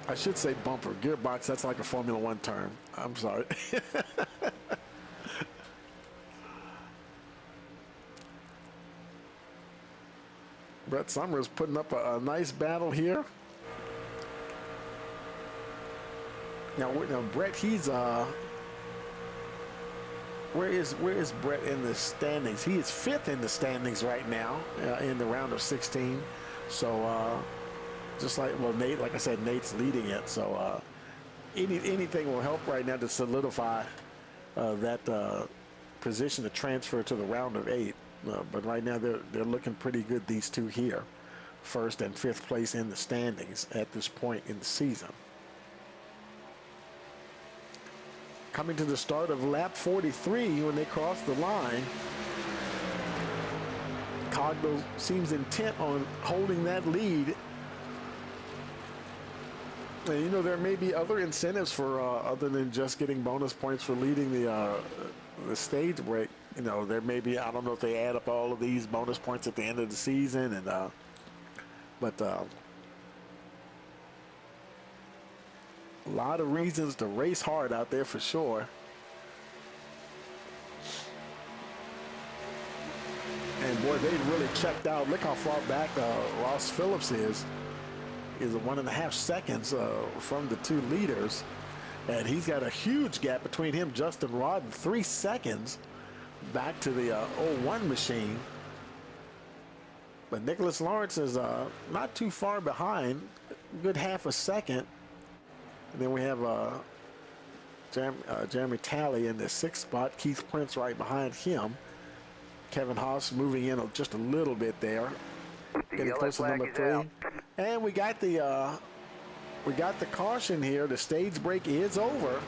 I should say bumper. Gearbox, that's like a Formula One term. I'm sorry. Brett Summers putting up a nice battle here. Now Brett, he's where is Brett in the standings? He is 5th in the standings right now in the round of 16. So just like, well, Nate, like I said, Nate's leading it. So anything will help right now to solidify that position to transfer to the round of 8. But right now they're looking pretty good, these two here, 1st and 5th place in the standings at this point in the season. Coming to the start of lap 43 when they cross the line. Cogdill seems intent on holding that lead. And there may be other incentives for other than just getting bonus points for leading the stage break. There may be, I don't know if they add up all of these bonus points at the end of the season, and but a lot of reasons to race hard out there for sure. And boy, they really checked out. Look how far back Ross Phillips is 1.5 seconds from the 2 leaders. And he's got a huge gap between him, Justin Rod, and 3 seconds back to the 01 machine. But Nicholas Lawrence is not too far behind, a good half a second. And then we have Jeremy Talley in the 6th spot. Keith Prince right behind him. Kevin Haas moving in just a little bit there. Getting close to number 3. And we got the caution here. The stage break is over.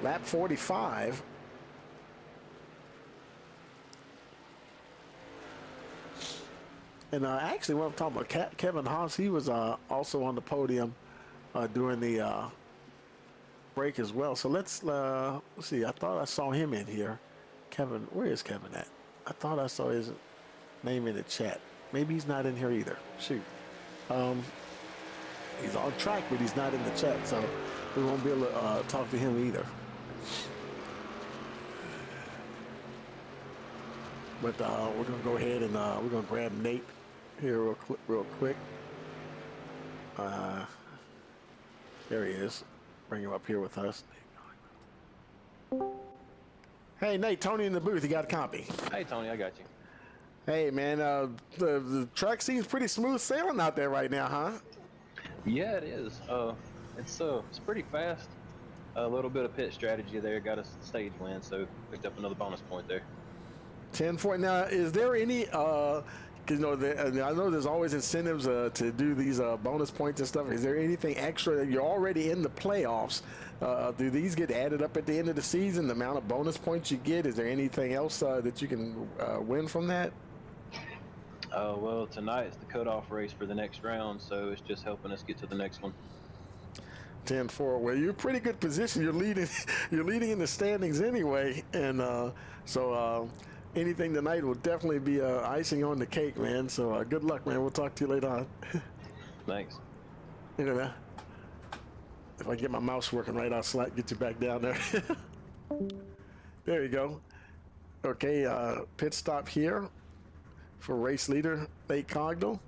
Lap 45. And actually, when I'm talking about Kevin Haas, he was also on the podium during the break as well. So let's see. I thought I saw him in here. Kevin, where is Kevin at? I thought I saw his name in the chat. Maybe he's not in here either. Shoot. He's on track, but he's not in the chat, so we won't be able to talk to him either. But we're going to go ahead and we're going to grab Nate here real quick. There he is. Bring him up here with us. Hey, Nate, Tony in the booth. You got a copy? Hey, Tony, I got you. Hey, man, the track seems pretty smooth sailing out there right now, huh? Yeah, it is. It's pretty fast. A little bit of pit strategy there got us a stage win, so picked up another bonus point there. 10-4. Now, is there any? Because I know there's always incentives to do these bonus points and stuff. Is there anything extra that you're already in the playoffs? Do these get added up at the end of the season? The amount of bonus points you get? Is there anything else that you can win from that? Well, tonight's the cutoff race for the next round, so it's just helping us get to the next one. 10-4. Well, you're in pretty good position. You're leading. You're leading in the standings anyway, and so anything tonight will definitely be icing on the cake, man. So good luck, man. We'll talk to you later on. Thanks. You know, if I get my mouse working right, I'll get you back down there. There you go. Okay, pit stop here for race leader Nate Cogdell.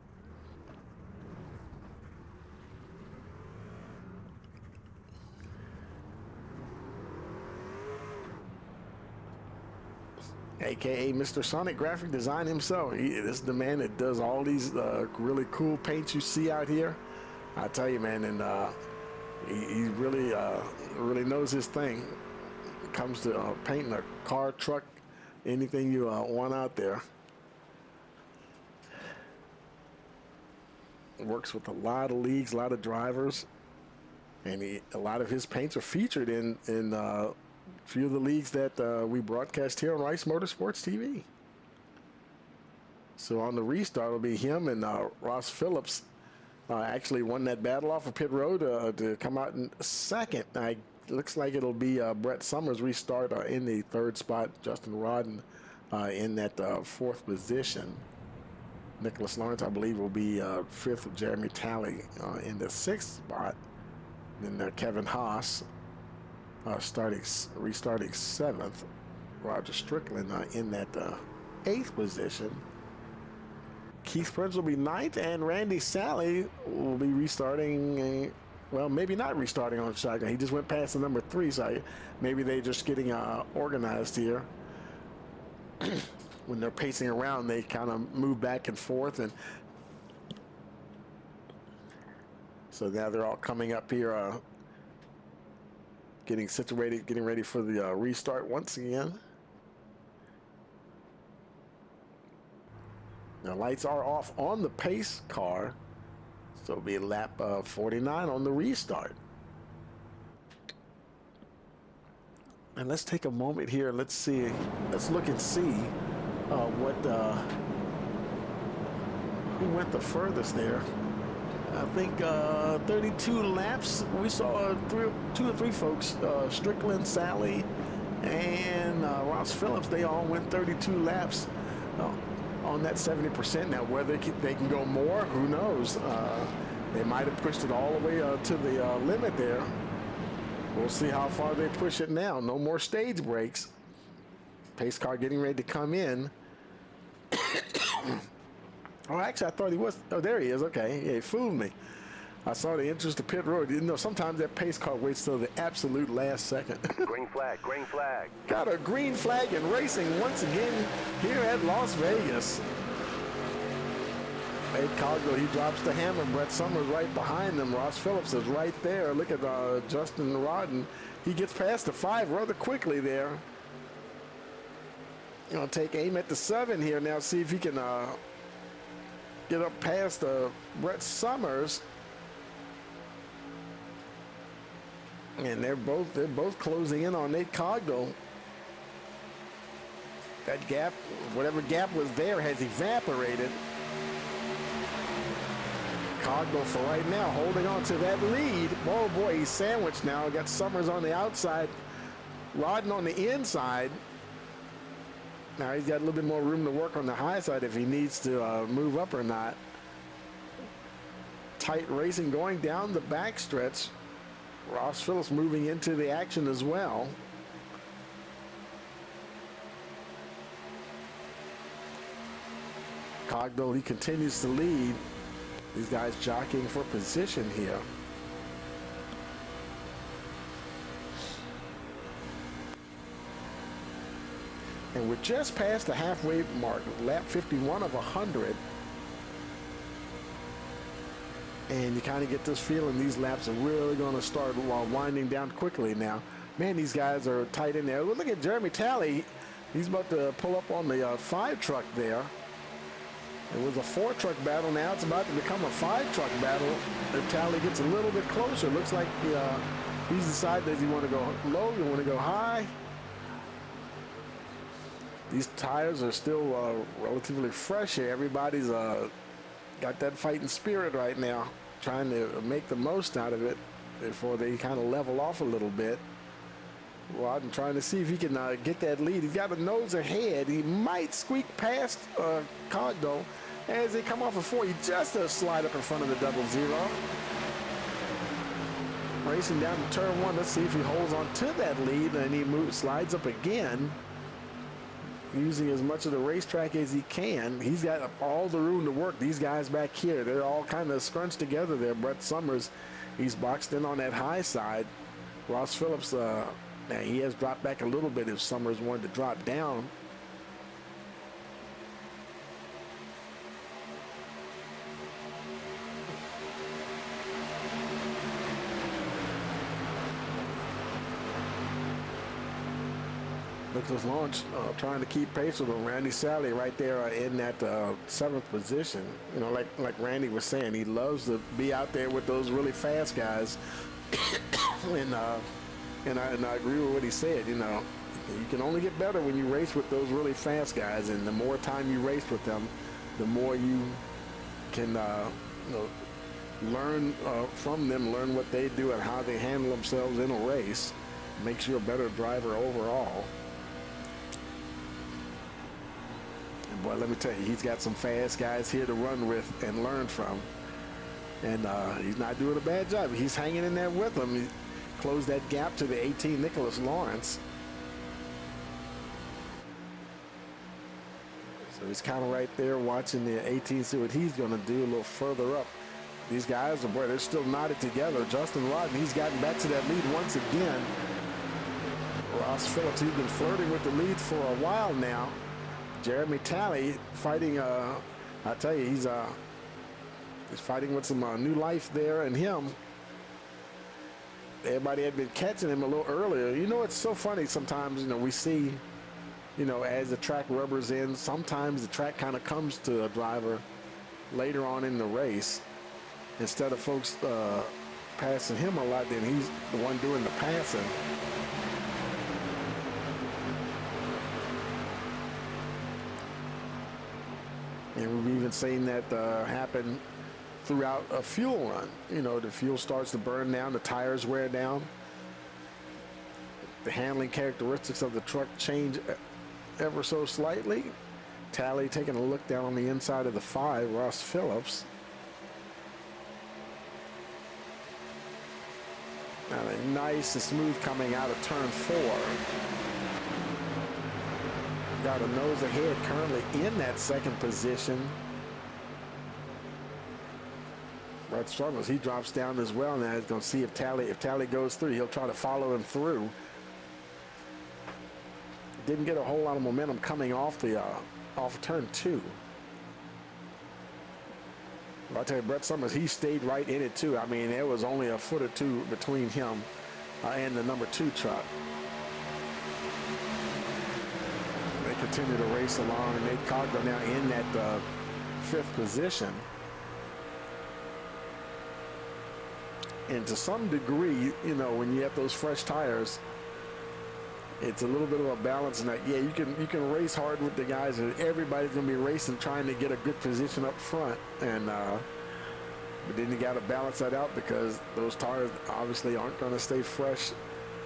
AKA Mr. Sonic Graphic Design himself. This is the man that does all these really cool paints you see out here. I tell you, man, and he really knows his thing. When it comes to painting a car, truck, anything you want out there. Works with a lot of leagues, a lot of drivers, and a lot of his paints are featured in a few of the leagues that we broadcast here on Rice Motorsports TV. So on the restart, it'll be him and Ross Phillips. Actually won that battle off of pit road to come out in second. Looks like it'll be Brett Summers restart in the third spot. Justin Rodden in that fourth position. Nicholas Lawrence, I believe, will be fifth with Jeremy Talley in the sixth spot. Then Kevin Haas restarting seventh. Roger Strickland in that eighth position. Keith Prince will be ninth, and Randy Sally will be restarting. Well, maybe not restarting on shotgun. He just went past the number 3, so maybe they're just getting organized here. When they're pacing around, they kind of move back and forth, and so now they're all coming up here, getting situated, getting ready for the restart once again. Now, lights are off on the pace car, so it'll be lap 49 on the restart. And let's take a moment here and let's look and see who went the furthest there. I think 32 laps. We saw 2 or 3 folks, Strickland, Sally, and Ross Phillips. They all went 32 laps on that 70%. Now, whether they can go more, who knows? They might have pushed it all the way to the limit there. We'll see how far they push it now. No more stage breaks. Pace car getting ready to come in. Oh, actually, I thought he was. Oh, there he is. Okay. Yeah, he fooled me. I saw the entrance to pit road. You know, sometimes that pace car waits till the absolute last second. Green flag, green flag. Got a green flag in racing once again here at Las Vegas. Nate Cogdell, he drops the hammer. Brett Summers right behind him. Ross Phillips is right there. Look at Justin Rodden. He gets past the 5 rather quickly there. Gonna take aim at the 7 here now. See if he can get up past Brett Summers. And they're both closing in on Nate Cogdell. That gap, whatever gap was there, has evaporated. Cogdell for right now holding on to that lead. Oh boy, he's sandwiched now. Got Summers on the outside, Rodden on the inside. Now he's got a little bit more room to work on the high side if he needs to move up or not. Tight racing going down the backstretch. Ross Phillips moving into the action as well. Cogdell, he continues to lead. These guys jockeying for position here. And we're just past the halfway mark, lap 51 of 100. And you kind of get this feeling these laps are really going to start winding down quickly now. Man, these guys are tight in there. Well, look at Jeremy Talley. He's about to pull up on the 5 truck there. It was a 4 truck battle. Now it's about to become a 5 truck battle. If Talley gets a little bit closer, looks like he's decided, does he want to go low, you want to go high? These tires are still relatively fresh here. Everybody's got that fighting spirit right now, trying to make the most out of it before they kind of level off a little bit. Rodden trying to see if he can get that lead. He's got a nose ahead. He might squeak past Cogdo as they come off of 4. He just does slide up in front of the 00. Racing down to turn 1. Let's see if he holds on to that lead, and he slides up again, using as much of the racetrack as he can. He's got all the room to work. These guys back here, they're all kind of scrunched together there. Brett Summers, he's boxed in on that high side. Ross Phillips, he has dropped back a little bit if Summers wanted to drop down. Nicholas Launch trying to keep pace with him. Randy Sally right there in that 7th position. You know, like Randy was saying, he loves to be out there with those really fast guys. And I agree with what he said. You know, you can only get better when you race with those really fast guys, and the more time you race with them, the more you can learn from them, learn what they do and how they handle themselves in a race. Makes you a better driver overall. And boy, let me tell you, he's got some fast guys here to run with and learn from. And he's not doing a bad job. He's hanging in there with them. He closed that gap to the 18 Nicholas Lawrence. So he's kind of right there watching the 18, see what he's going to do a little further up. These guys, boy, they're still knotted together. Justin Rodden, he's gotten back to that lead once again. Ross Phillips, he's been flirting with the lead for a while now. Jeremy Talley fighting, I tell you, he's fighting with some new life there in him. Everybody had been catching him a little earlier. You know, it's so funny sometimes, you know, we see, you know, as the track rubbers in, sometimes the track kind of comes to a driver later on in the race. Instead of folks passing him a lot, then he's the one doing the passing. And we've even seen that happen throughout a fuel run. You know, the fuel starts to burn down, the tires wear down. The handling characteristics of the truck change ever so slightly. Talley taking a look down on the inside of the 5, Ross Phillips. And a nice and smooth coming out of turn 4. Got a nose ahead currently in that 2nd position. Brett Struggles, he drops down as well now. He's going to see if Talley goes through. He'll try to follow him through. Didn't get a whole lot of momentum coming off the off turn 2. I'll tell you, Brett Summers, he stayed right in it too. I mean, there was only a foot or two between him and the number 2 truck. They continue to race along, and Nate Cogdo now in that 5th position. And to some degree, you know, when you have those fresh tires, it's a little bit of a balance in that. Yeah, you can race hard with the guys, and everybody's going to be racing trying to get a good position up front. And but then you got to balance that out, because those tires obviously aren't going to stay fresh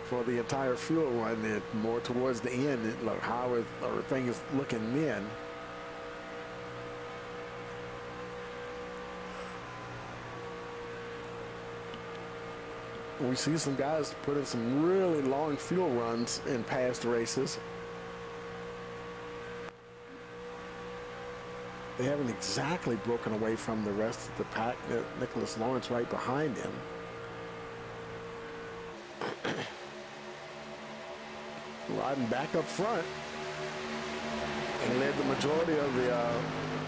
for the entire fuel run. And more towards the end, look, how are things looking then? We see some guys put in some really long fuel runs in past races. They haven't exactly broken away from the rest of the pack. Nicholas Lawrence right behind him. Riding back up front. And led the majority of the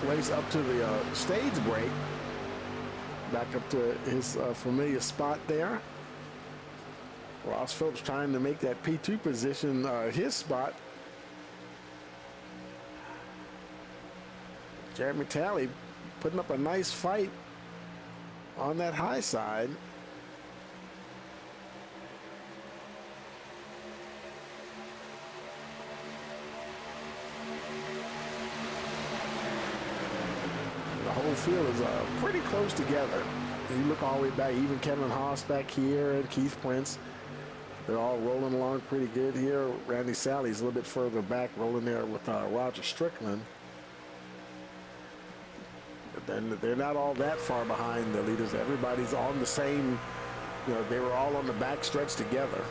race up to the stage break. Back up to his familiar spot there. Ross Phillips trying to make that P2 position his spot. Jeremy Talley putting up a nice fight on that high side. whole field is pretty close together. You look all the way back, even Kevin Haas back here and Keith Prince. They're all rolling along pretty good here. Randy Sally's a little bit further back, rolling there with Roger Strickland. But then they're not all that far behind the leaders. Everybody's on the same, they were all on the back stretch together.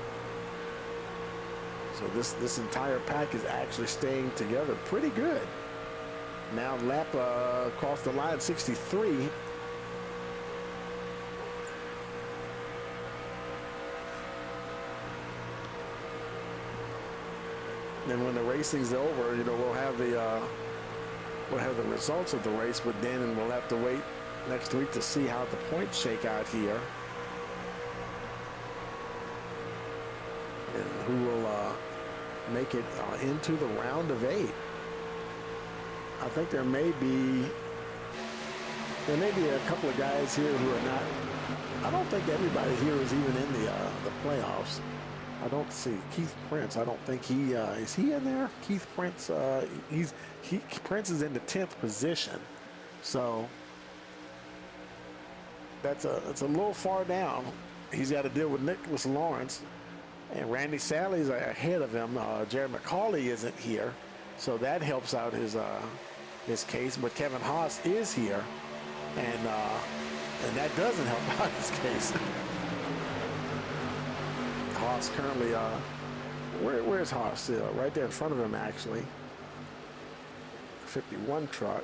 So this entire pack is actually staying together pretty good. Now lap across the line, 63. And when the racing's over, we'll have the results of the race, but then we'll have to wait next week to see how the points shake out here. And who will make it into the round of 8. I think there may be a couple of guys here who are not. I don't think everybody here is even in the playoffs. I don't see Keith Prince. I don't think he is he in there. Keith Prince. Prince is in the 10th position, so that's a little far down. He's got to deal with Nicholas Lawrence, and Randy Sally's ahead of him. Jared McCauley isn't here, so that helps out his case. But Kevin Haas is here, and that doesn't help out his case. Haas currently, where's Haas? Right there in front of him, actually. 51 truck.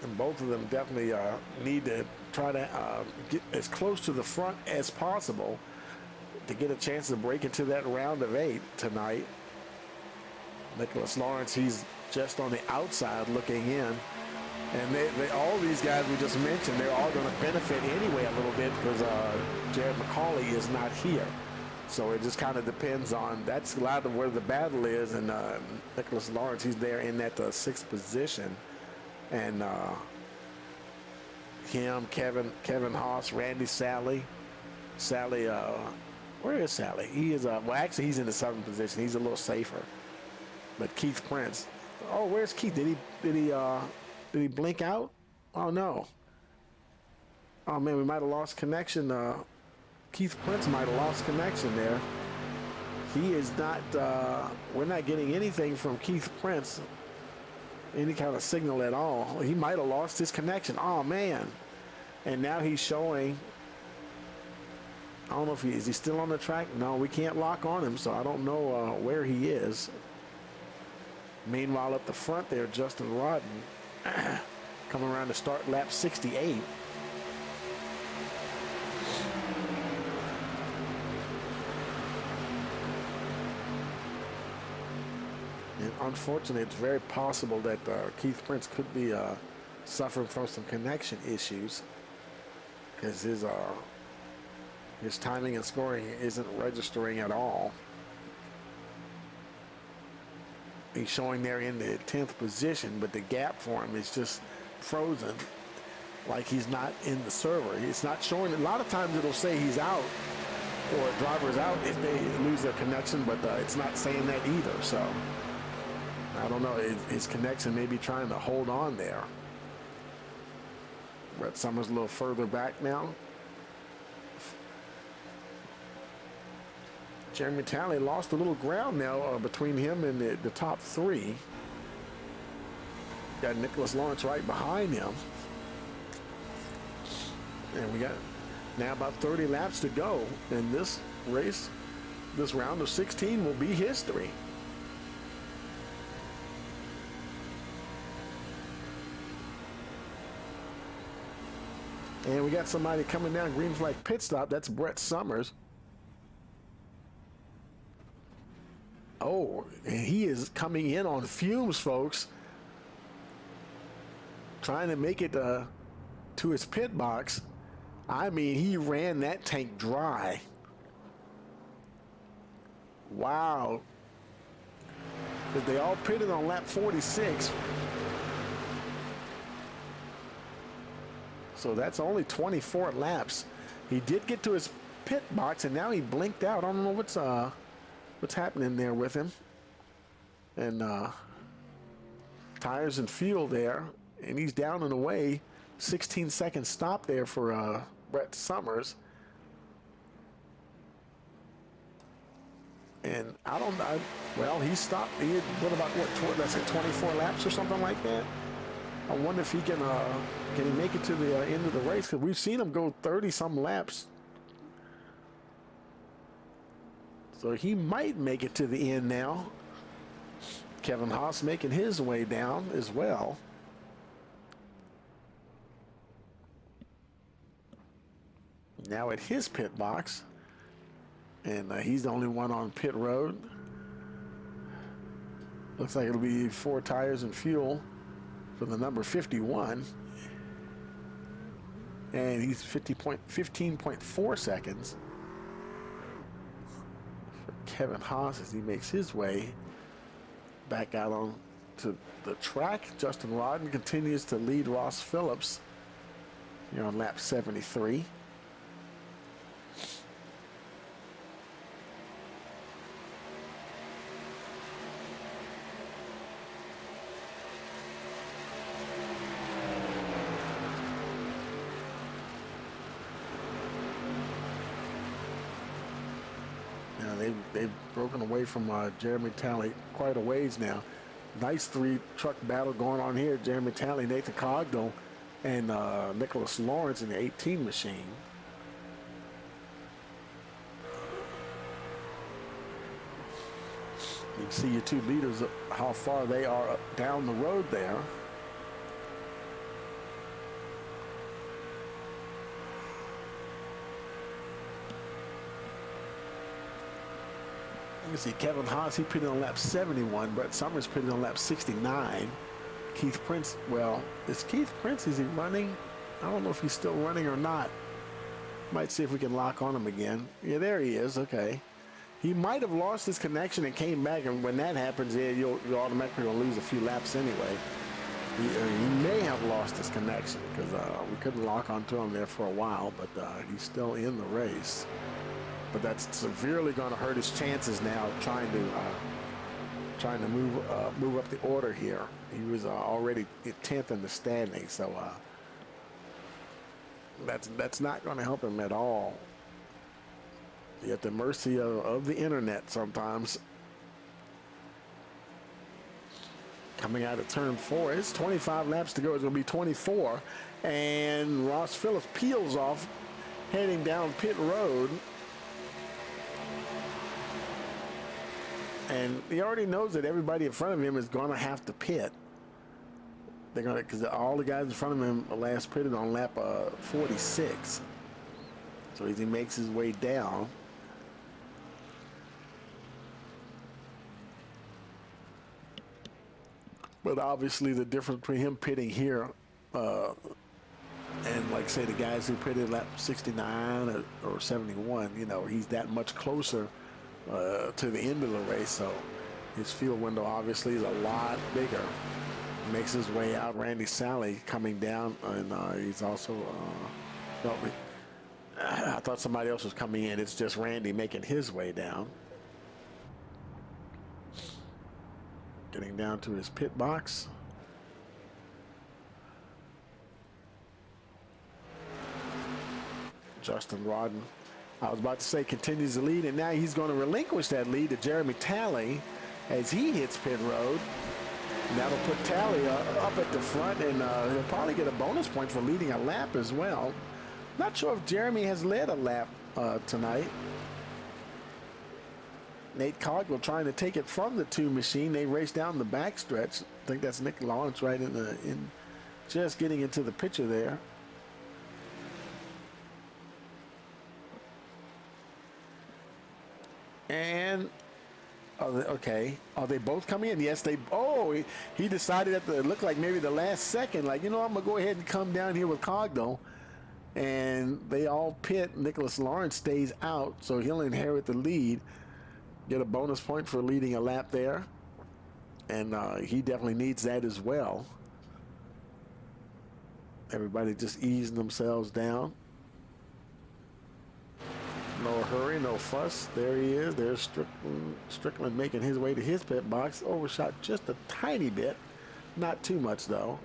And both of them definitely need to try to get as close to the front as possible to get a chance to break into that round of 8 tonight. Nicholas Lawrence, he's just on the outside looking in. And they all these guys we just mentioned, they're all going to benefit anyway a little bit because Jared McCauley is not here. So it just kind of depends on, that's a lot of where the battle is. And Nicholas Lawrence, he's there in that 6th position. And him, Kevin Haas, Randy Sally. Sally, where is Sally? He is, well, actually, he's in the 7th position. He's a little safer. But Keith Prince. Oh, where's Keith? Did he blink out? Oh, no. Oh, man, we might have lost connection. Keith Prince might have lost connection there. He is not, we're not getting anything from Keith Prince, any kind of signal at all. He might have lost his connection. Oh, man. And now he's showing, I don't know if is he still on the track? No, we can't lock on him, so I don't know where he is. Meanwhile, up the front there, Justin Rodden coming around to start lap 68. And unfortunately, it's very possible that Keith Prince could be suffering from some connection issues because his timing and scoring isn't registering at all. He's showing there in the 10th position, but the gap for him is just frozen, like he's not in the server. It's not showing. A lot of times it'll say he's out or a driver's out if they lose their connection, but it's not saying that either. So I don't know. His connection may be trying to hold on there. Brett Summers a little further back now. Jeremy Talley lost a little ground now between him and the top 3. Got Nicholas Lawrence right behind him. And we got now about 30 laps to go. And this race, this round of 16 will be history. And we got somebody coming down green flag pit stop. That's Brett Summers. Oh, and he is coming in on fumes, folks. Trying to make it to his pit box. I mean, he ran that tank dry. Wow. Because they all pitted on lap 46. So that's only 24 laps. He did get to his pit box, and now he blinked out. I don't know what's happening there with him. And tires and fuel there, and he's down and away. 16-second stop there for Brett Summers. And well, he stopped. What about that's it, 24 laps or something like that? I wonder if he can he make it to the end of the race, because we've seen him go 30-some laps. So he might make it to the end now. Kevin Haas making his way down as well. Now at his pit box. And he's the only one on pit road. Looks like it'll be 4 tires and fuel for the number 51. And he's 15.4 seconds for Kevin Haas as he makes his way back out on to the track. Justin Rodden continues to lead Ross Phillips here on lap 73. They've broken away from Jeremy Talley quite a ways now. Nice 3-truck battle going on here. Jeremy Talley, Nathan Cogdell, and Nicholas Lawrence in the 18 machine. You can see your two leaders, how far they are down the road there. You can see Kevin Haas, he pitted on lap 71. Brett Summers pitted on lap 69. Keith Prince, well, is Keith Prince, is he running? I don't know if he's still running or not. Might see if we can lock on him again. Yeah, there he is, okay. He might have lost his connection and came back, and when that happens, yeah, you're automatically going to lose a few laps anyway. He may have lost his connection, because we couldn't lock onto him there for a while, but he's still in the race. But that's severely going to hurt his chances now of trying to move up the order here. He was already 10th in the standings, so that's not going to help him at all. You're at the mercy of the internet sometimes. Coming out of turn 4, it's 25 laps to go. It's going to be 24, and Ross Phillips peels off, heading down pit road. And he already knows that everybody in front of him is going to have to pit. They're going to, because all the guys in front of him last pitted on lap 46. So as he makes his way down. But obviously the difference between him pitting here and, like, say, the guys who pitted lap 69 or 71, you know, he's that much closer to the end of the race, so his field window obviously is a lot bigger. Makes his way out. Randy Sally coming down, and he's also no, I thought somebody else was coming in. It's just Randy making his way down, getting down to his pit box. Justin Rodden, I was about to say, continues the lead, and now he's going to relinquish that lead to Jeremy Talley as he hits pit road. And that'll put Talley up at the front, and he'll probably get a bonus point for leading a lap as well. Not sure if Jeremy has led a lap tonight. Nate Cogwell trying to take it from the 2 machine. They race down the backstretch. I think that's Nick Lawrence right in just getting into the picture there. And okay, are they both coming in? Yes, they. Oh, he decided at it looked like maybe the last second, like, you know, I'm gonna go ahead and come down here with Cogdell, and they all pit. Nicholas Lawrence stays out, so he'll inherit the lead, get a bonus point for leading a lap there, and he definitely needs that as well. Everybody just easing themselves down. No hurry, no fuss. There he is. There's Strickland making his way to his pit box. Overshot just a tiny bit. Not too much, though.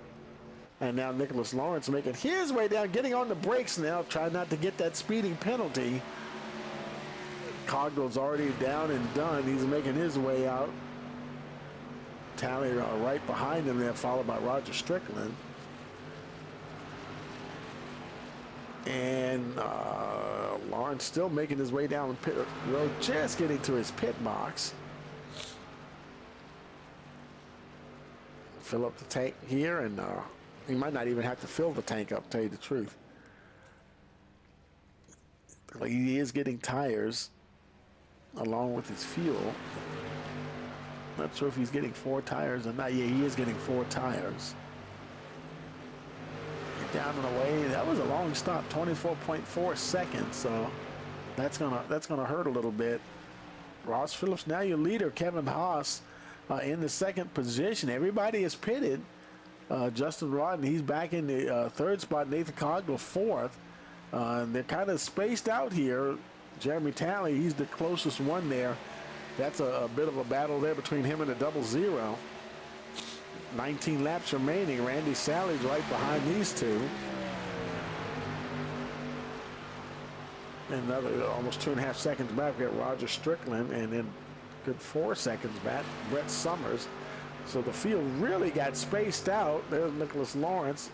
And now Nicholas Lawrence making his way down, getting on the brakes now, trying not to get that speeding penalty. Cogdell's already down and done. He's making his way out. Talley right behind him there, followed by Roger Strickland. And Lawrence still making his way down the pit road, just getting to his pit box. Fill up the tank here, and he might not even have to fill the tank up, to tell you the truth. He is getting tires along with his fuel. Not sure if he's getting 4 tires or not. Yeah, he is getting 4 tires. Down and away. That was a long stop, 24.4 seconds. So that's gonna hurt a little bit. Ross Phillips, now your leader, Kevin Haas, in the second position. Everybody is pitted. Justin Rodden, he's back in the third spot. Nathan Cogdell fourth. They're kind of spaced out here. Jeremy Talley, he's the closest one there. That's a bit of a battle there between him and a 00. 19 laps remaining. Randy Sally's right behind these two. Another almost 2.5 seconds back. We got Roger Strickland, and then good 4 seconds back, Brett Summers. So the field really got spaced out. There's Nicholas Lawrence.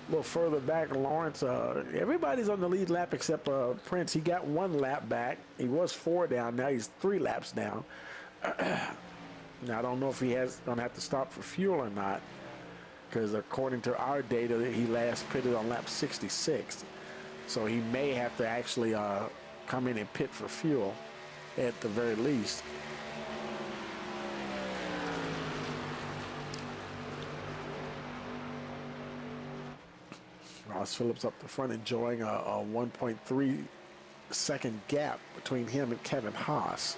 A little further back, Lawrence. Everybody's on the lead lap except Prince. He got 1 lap back. He was 4 down. Now he's 3 laps down. Now, I don't know if he's going to have to stop for fuel or not, because according to our data, he last pitted on lap 66. So he may have to actually come in and pit for fuel at the very least. Ross Phillips up the front, enjoying a 1.3 second gap between him and Kevin Haas.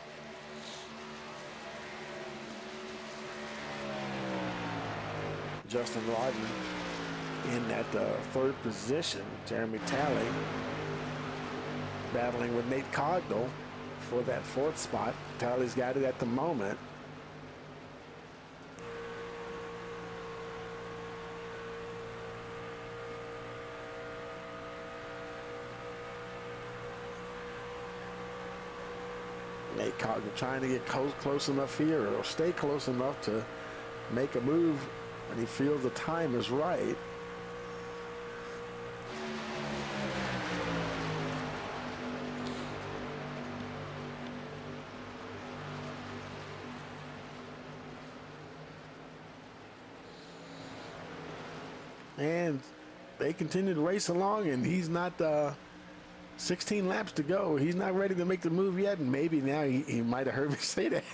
Justin Rodden in that third position. Jeremy Talley battling with Nate Cogdell for that 4th spot. Talley's got it at the moment. Nate Cogdell trying to get close enough here, or stay close enough to make a move, and he feels the time is right. And they continue to race along, and he's not 16 laps to go. He's not ready to make the move yet, and maybe now he might have heard me say that.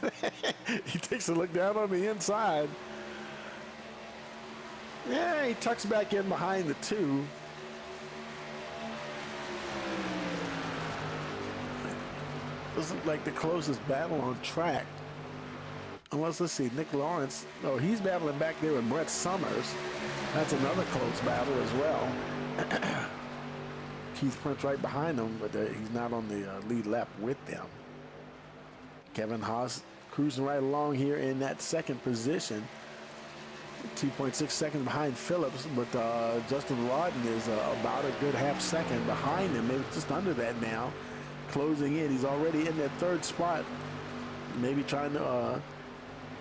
He takes a look down on the inside. Yeah, he tucks back in behind the 2. Doesn't look like the closest battle on track. Unless, let's see, Nick Lawrence. No, he's battling back there with Brett Summers. That's another close battle as well. Keith Prince right behind him, but he's not on the lead lap with them. Kevin Haas cruising right along here in that second position. 2.6 seconds behind Phillips, but Justin Rodden is about a good half second behind him, maybe just under that now. Closing in, he's already in that third spot. Maybe trying to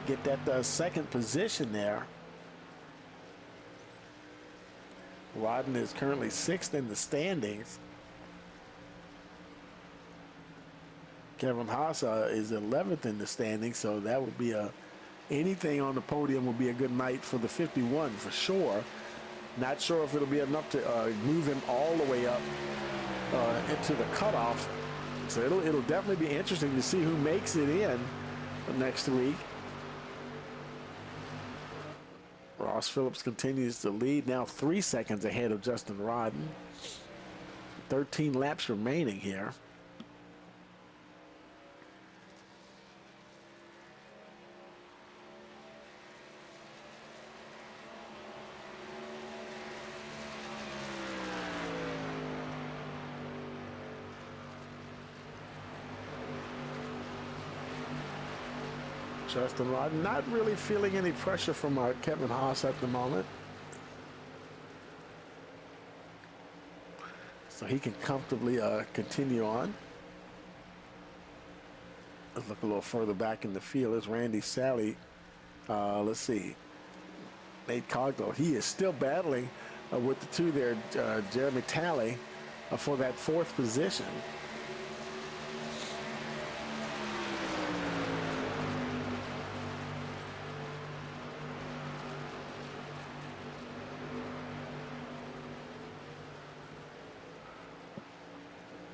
get that second position there. Rodden is currently 6th in the standings. Kevin Haas is 11th in the standings, so that would be anything on the podium would be a good night for the 51 for sure. Not sure if it'll be enough to move him all the way up into the cutoff. So it'll definitely be interesting to see who makes it in next week. Ross Phillips continues to lead, now 3 seconds ahead of Justin Rodden. 13 laps remaining here. Justin Rod not really feeling any pressure from Kevin Haas at the moment. So he can comfortably continue on. Let's look a little further back in the field. There's Randy Sally. Let's see. Nate Cogdell. He is still battling with the two there, Jeremy Talley, for that fourth position.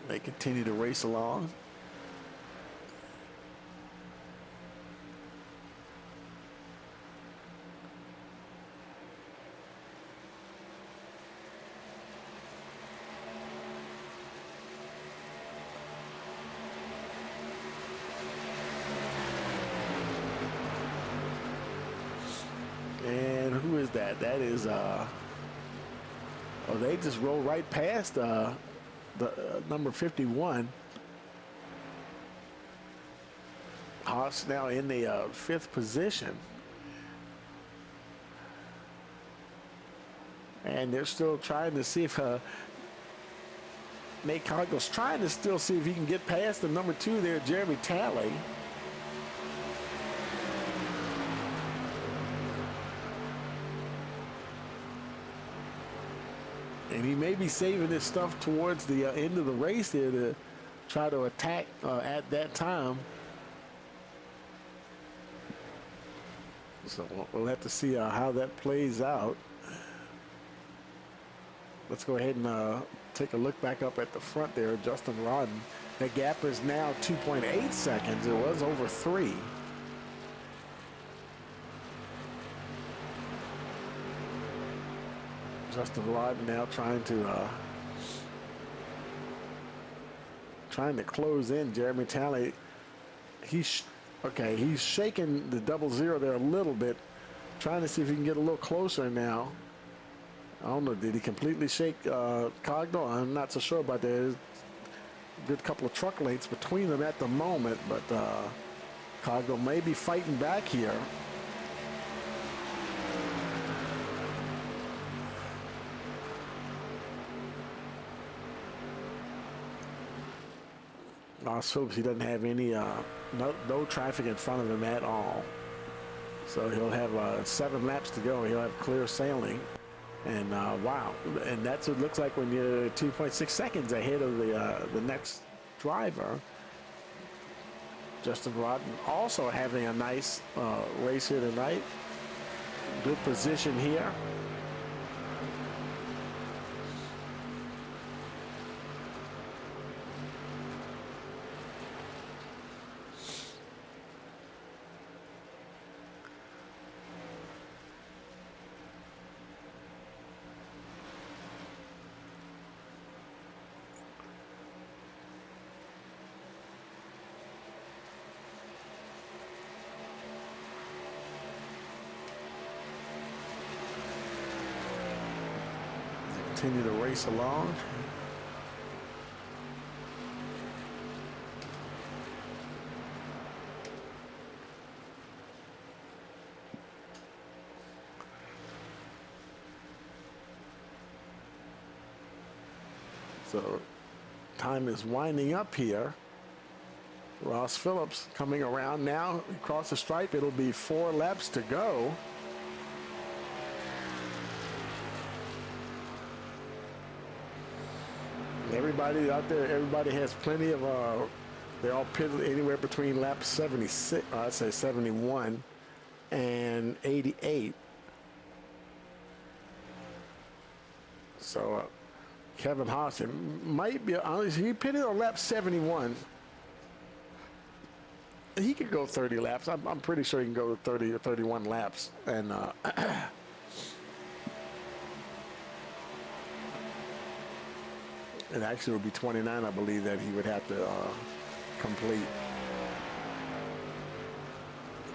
They continue to race along. And who is that? That is, oh, they just roll right past the number 51. Haas now in the fifth position. And they're still trying to see if Nate Cogdell's trying to still see if he can get past the number 2 there, Jeremy Talley. And he may be saving his stuff towards the end of the race here to try to attack at that time. So we'll have to see how that plays out. Let's go ahead and take a look back up at the front there, Justin Rodden. The gap is now 2.8 seconds. It was over 3. Justin Rodden now trying to close in. Jeremy Talley, he's shaking the 00 there a little bit, trying to see if he can get a little closer now. I don't know, did he completely shake Cogdell? I'm not so sure about that. There's a good couple of truck lengths between them at the moment, but Cogdell may be fighting back here. Ross Phillips, he doesn't have any, no traffic in front of him at all. So he'll have 7 laps to go. He'll have clear sailing. And wow, and that's what it looks like when you're 2.6 seconds ahead of the next driver. Justin Rodden also having a nice race here tonight. Good position here. Continue to race along. So time is winding up here. Ross Phillips coming around now across the stripe. It'll be 4 laps to go. Everybody out there, everybody has plenty of, they all pitted anywhere between lap 76, I'd say 71 and 88. So Kevin Haas might be, he pitted on lap 71. He could go 30 laps. I'm pretty sure he can go 30 or 31 laps. And it actually would be 29, I believe, that he would have to complete.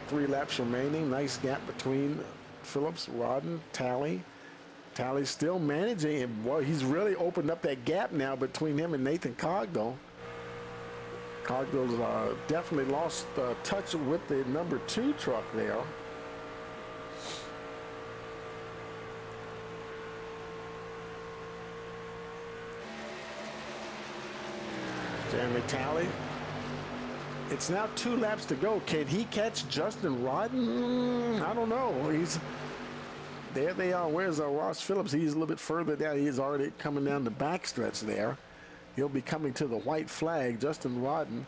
3 laps remaining. Nice gap between Phillips, Rodden, Talley. Talley's still managing, and well, he's really opened up that gap now between him and Nathan Cogdell. Cogdill's definitely lost touch with the number 2 truck there. Jeremy Talley. It's now 2 laps to go. Can he catch Justin Rodden? I don't know. There they are. Where's Ross Phillips? He's a little bit further down. He's already coming down the backstretch there. He'll be coming to the white flag. Justin Rodden,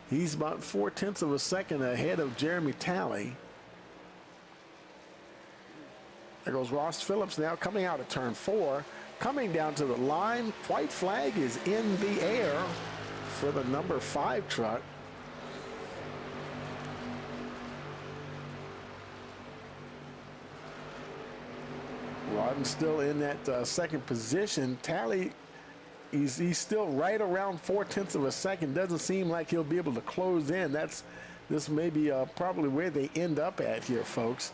he's about 0.4 of a second ahead of Jeremy Talley. There goes Ross Phillips now coming out of turn 4. Coming down to the line. White flag is in the air for the number 5 truck. Rodden still in that second position. Talley, he's still right around 0.4 of a second. Doesn't seem like he'll be able to close in. This may be probably where they end up at here, folks.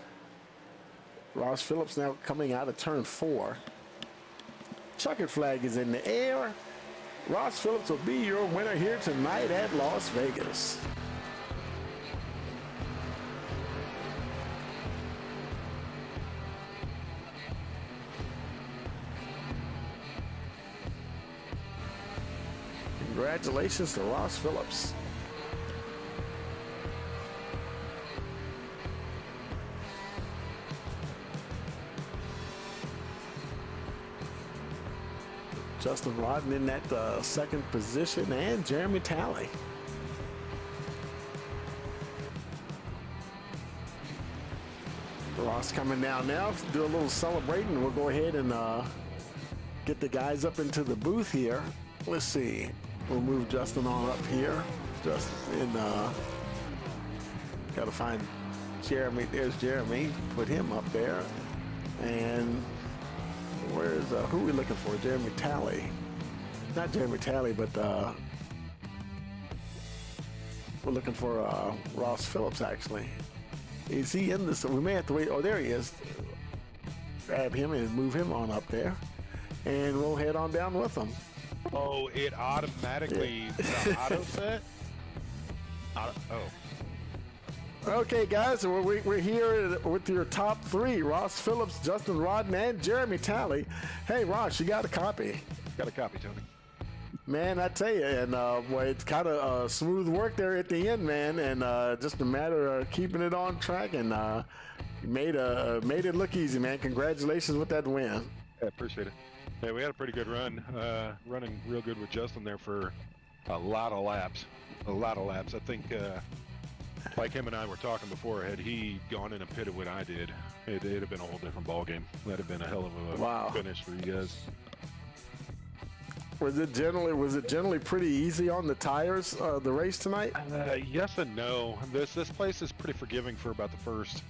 Ross Phillips now coming out of turn 4. Checkered flag is in the air. Ross Phillips will be your winner here tonight at Las Vegas. Congratulations to Ross Phillips. Justin Rodden in that second position, and Jeremy Talley. Ross coming down now to do a little celebrating. We'll go ahead and get the guys up into the booth here. Let's see. We'll move Justin on up here. Just in, gotta find Jeremy. There's Jeremy. Put him up there. And where's, who are we looking for? Jeremy Talley. Not Jeremy Talley, but we're looking for Ross Phillips, actually. Is he in this? We may have to wait. Oh, there he is. Grab him and move him on up there. And we'll head on down with them. Oh, it automatically auto set? Okay, guys, so we're here with your top 3, Ross Phillips, Justin Rodden, and Jeremy Talley. Hey, Ross, you got a copy? Got a copy, Tony. Man, I tell you, and boy, it's kind of smooth work there at the end, man, and just a matter of keeping it on track, and made it look easy, man. Congratulations with that win. I appreciate it. Yeah, we had a pretty good run, running real good with Justin there for a lot of laps. I think, like him and I were talking before, had he gone in and pitted what I did, it'd have been a whole different ball game. That'd have been a hell of a finish for you guys. Was it generally pretty easy on the tires, the race tonight? Yes and no. This place is pretty forgiving for about the first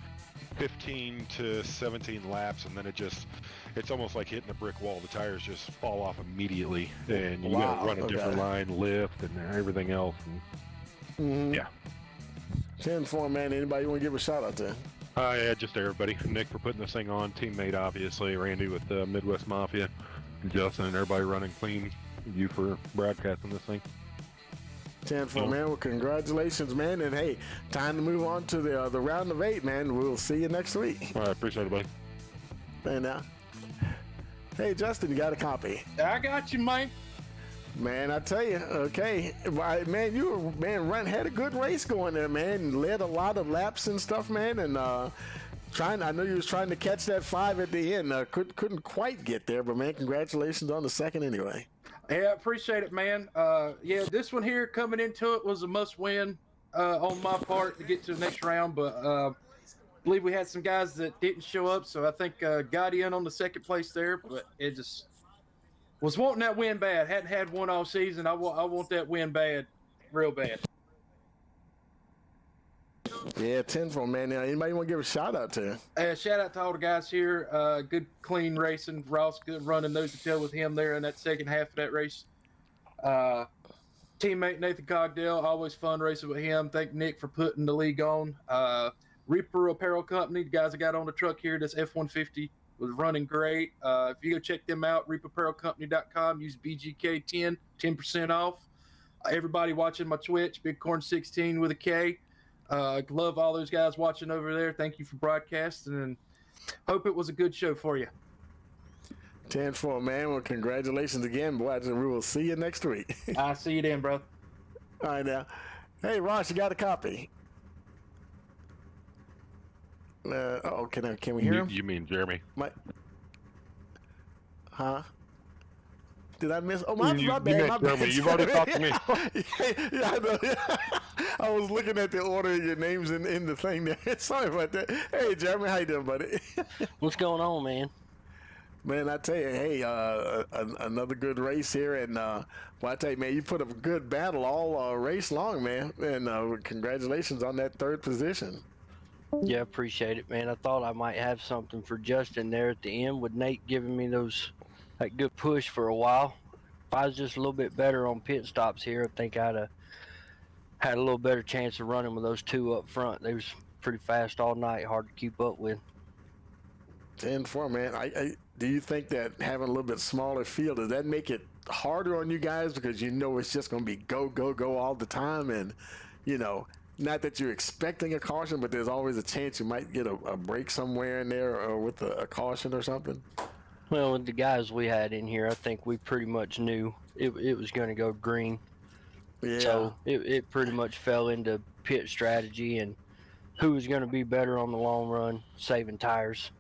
15 to 17 laps, and then it's almost like hitting a brick wall. The tires just fall off immediately, and you got to run a different line, lift, and everything else. And, yeah. 10-4, man. Anybody you want to give a shout out to? Yeah, just everybody. Nick for putting this thing on. Teammate, obviously. Randy with the Midwest Mafia. Justin and everybody running clean. You for broadcasting this thing. 10-4, man. Well, congratulations, man. And hey, time to move on to the round of 8, man. We'll see you next week. All right, appreciate it, buddy. And now, hey, Justin, you got a copy? I got you, man. Man, I tell you, okay, man, had a good race going there, man. Led a lot of laps and stuff, man, and I know you was trying to catch that 5 at the end. Couldn't quite get there, but man, congratulations on the second anyway. Yeah, appreciate it, man. Yeah, this one here coming into it was a must-win on my part to get to the next round, but I believe we had some guys that didn't show up, so I think got in on the second place there, but it just was wanting that win bad. Hadn't had one all season. I want that win bad, real bad. Yeah, 10-4, man. Now, anybody want to give a shout out to? Shout out to all the guys here. Good, clean racing. Ross, good running nose to tail with him there in that second half of that race. Teammate Nathan Cogdell, always fun racing with him. Thank Nick for putting the league on. Reaper Apparel Company, the guys that got on the truck here, this F-150 was running great. If you go check them out, reaperapparelcompany.com, use BGK10, 10% off. everybody watching my Twitch, Bigcorn16 with a K. Love all those guys watching over there. Thank you for broadcasting, and hope it was a good show for you. 10-4, man. Well, congratulations again, boy. We will see you next week. I'll see you then, bro. All right, now. Hey, Ross, you got a copy? Can we hear him? You mean Jeremy? Huh? Did I miss? Oh, my bad. My bad. Jeremy, you've already talked to me. Yeah, I know. I was looking at the order of your names in the thing there. Sorry about that. Hey, Jeremy, how you doing, buddy? What's going on, man? Man, I tell you, hey, another good race here, and well, I tell you, man, you put up a good battle all race long, man, and congratulations on that third position. Yeah, appreciate it, man. I thought I might have something for Justin there at the end with Nate giving me that good push for a while. If I was just a little bit better on pit stops here, I think I'd have had a little better chance of running with those two up front. They was pretty fast all night, hard to keep up with. 10-4, man. Do you think that having a little bit smaller field, does that make it harder on you guys because you know it's just going to be go, go, go all the time, and not that you're expecting a caution, but there's always a chance you might get a break somewhere in there or with a caution or something? Well, with the guys we had in here, I think we pretty much knew it was going to go green. Yeah. So it pretty much fell into pit strategy and who was going to be better on the long run, saving tires.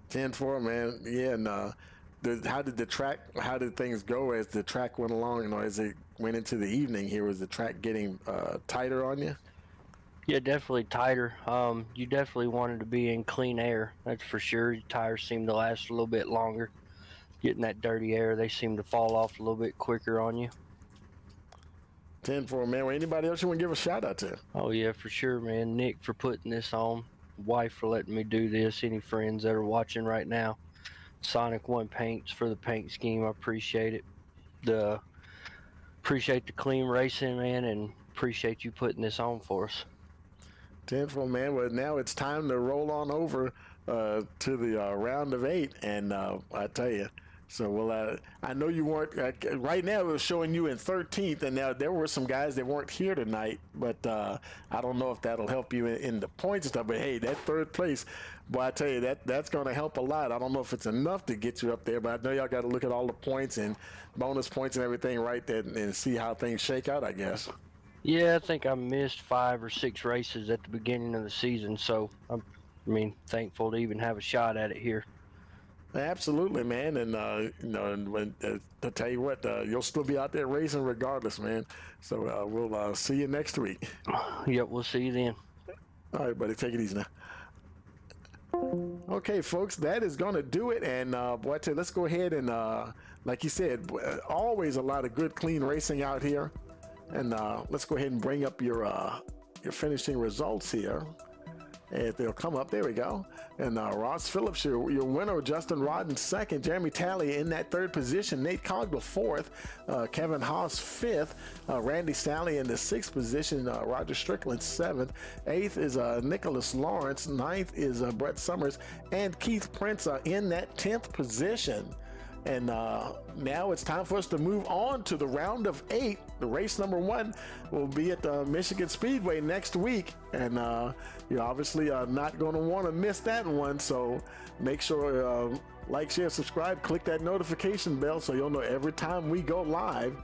10-4, man. Yeah, and how did things go as the track went along? As it went into the evening here, was the track getting tighter on you? Yeah, definitely tighter. You definitely wanted to be in clean air, that's for sure. Your tires seem to last a little bit longer. Getting that dirty air, they seem to fall off a little bit quicker on you. 10-4, man. Well, anybody else you want to give a shout out to? Oh yeah, for sure, man. Nick for putting this on. Wife for letting me do this. Any friends that are watching right now. Sonic One Paints for the paint scheme. I appreciate it. Appreciate the clean racing, man, and appreciate you putting this on for us. 10-4, man. Well, now it's time to roll on over to the round of 8, and I tell you. So, I know you weren't, right now it was showing you in 13th, and now there were some guys that weren't here tonight, but I don't know if that'll help you in the points stuff, but hey, that third place, boy, I tell you, that's going to help a lot. I don't know if it's enough to get you up there, but I know y'all got to look at all the points and bonus points and everything right there and see how things shake out, I guess. Yeah, I think I missed 5 or 6 races at the beginning of the season, so I'm thankful to even have a shot at it here. Absolutely, man, and to tell you what, you'll still be out there racing regardless, man. So we'll see you next week. Yep, we'll see you then. All right, buddy, take it easy now. Okay, folks, that is going to do it, and boy, I tell you, let's go ahead and like you said, always a lot of good, clean racing out here, and let's go ahead and bring up your finishing results here. And they'll come up. There we go. And Ross Phillips, your winner. Justin Rodden second. Jeremy Talley in that third position. Nate Cogdell fourth. Kevin Haas fifth. Randy Staley in the sixth position. Roger Strickland seventh. Eighth is Nicholas Lawrence. Ninth is Brett Summers. And Keith Prince in that 10th position. And now it's time for us to move on to the round of 8. The race number 1 will be at the Michigan Speedway next week. And you're obviously not going to want to miss that one. So make sure like, share, subscribe, click that notification bell so you'll know every time we go live.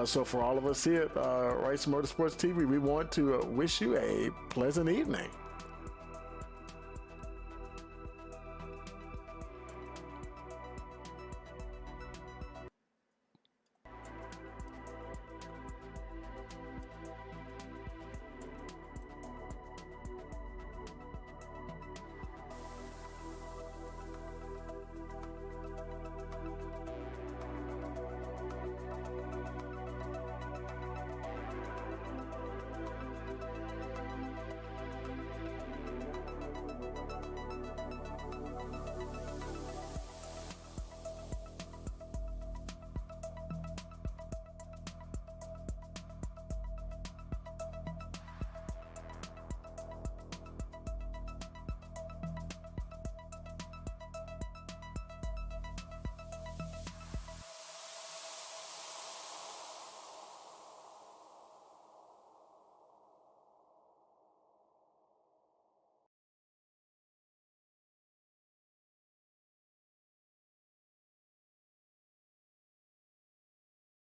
So for all of us here at Rice Motorsports TV, we want to wish you a pleasant evening.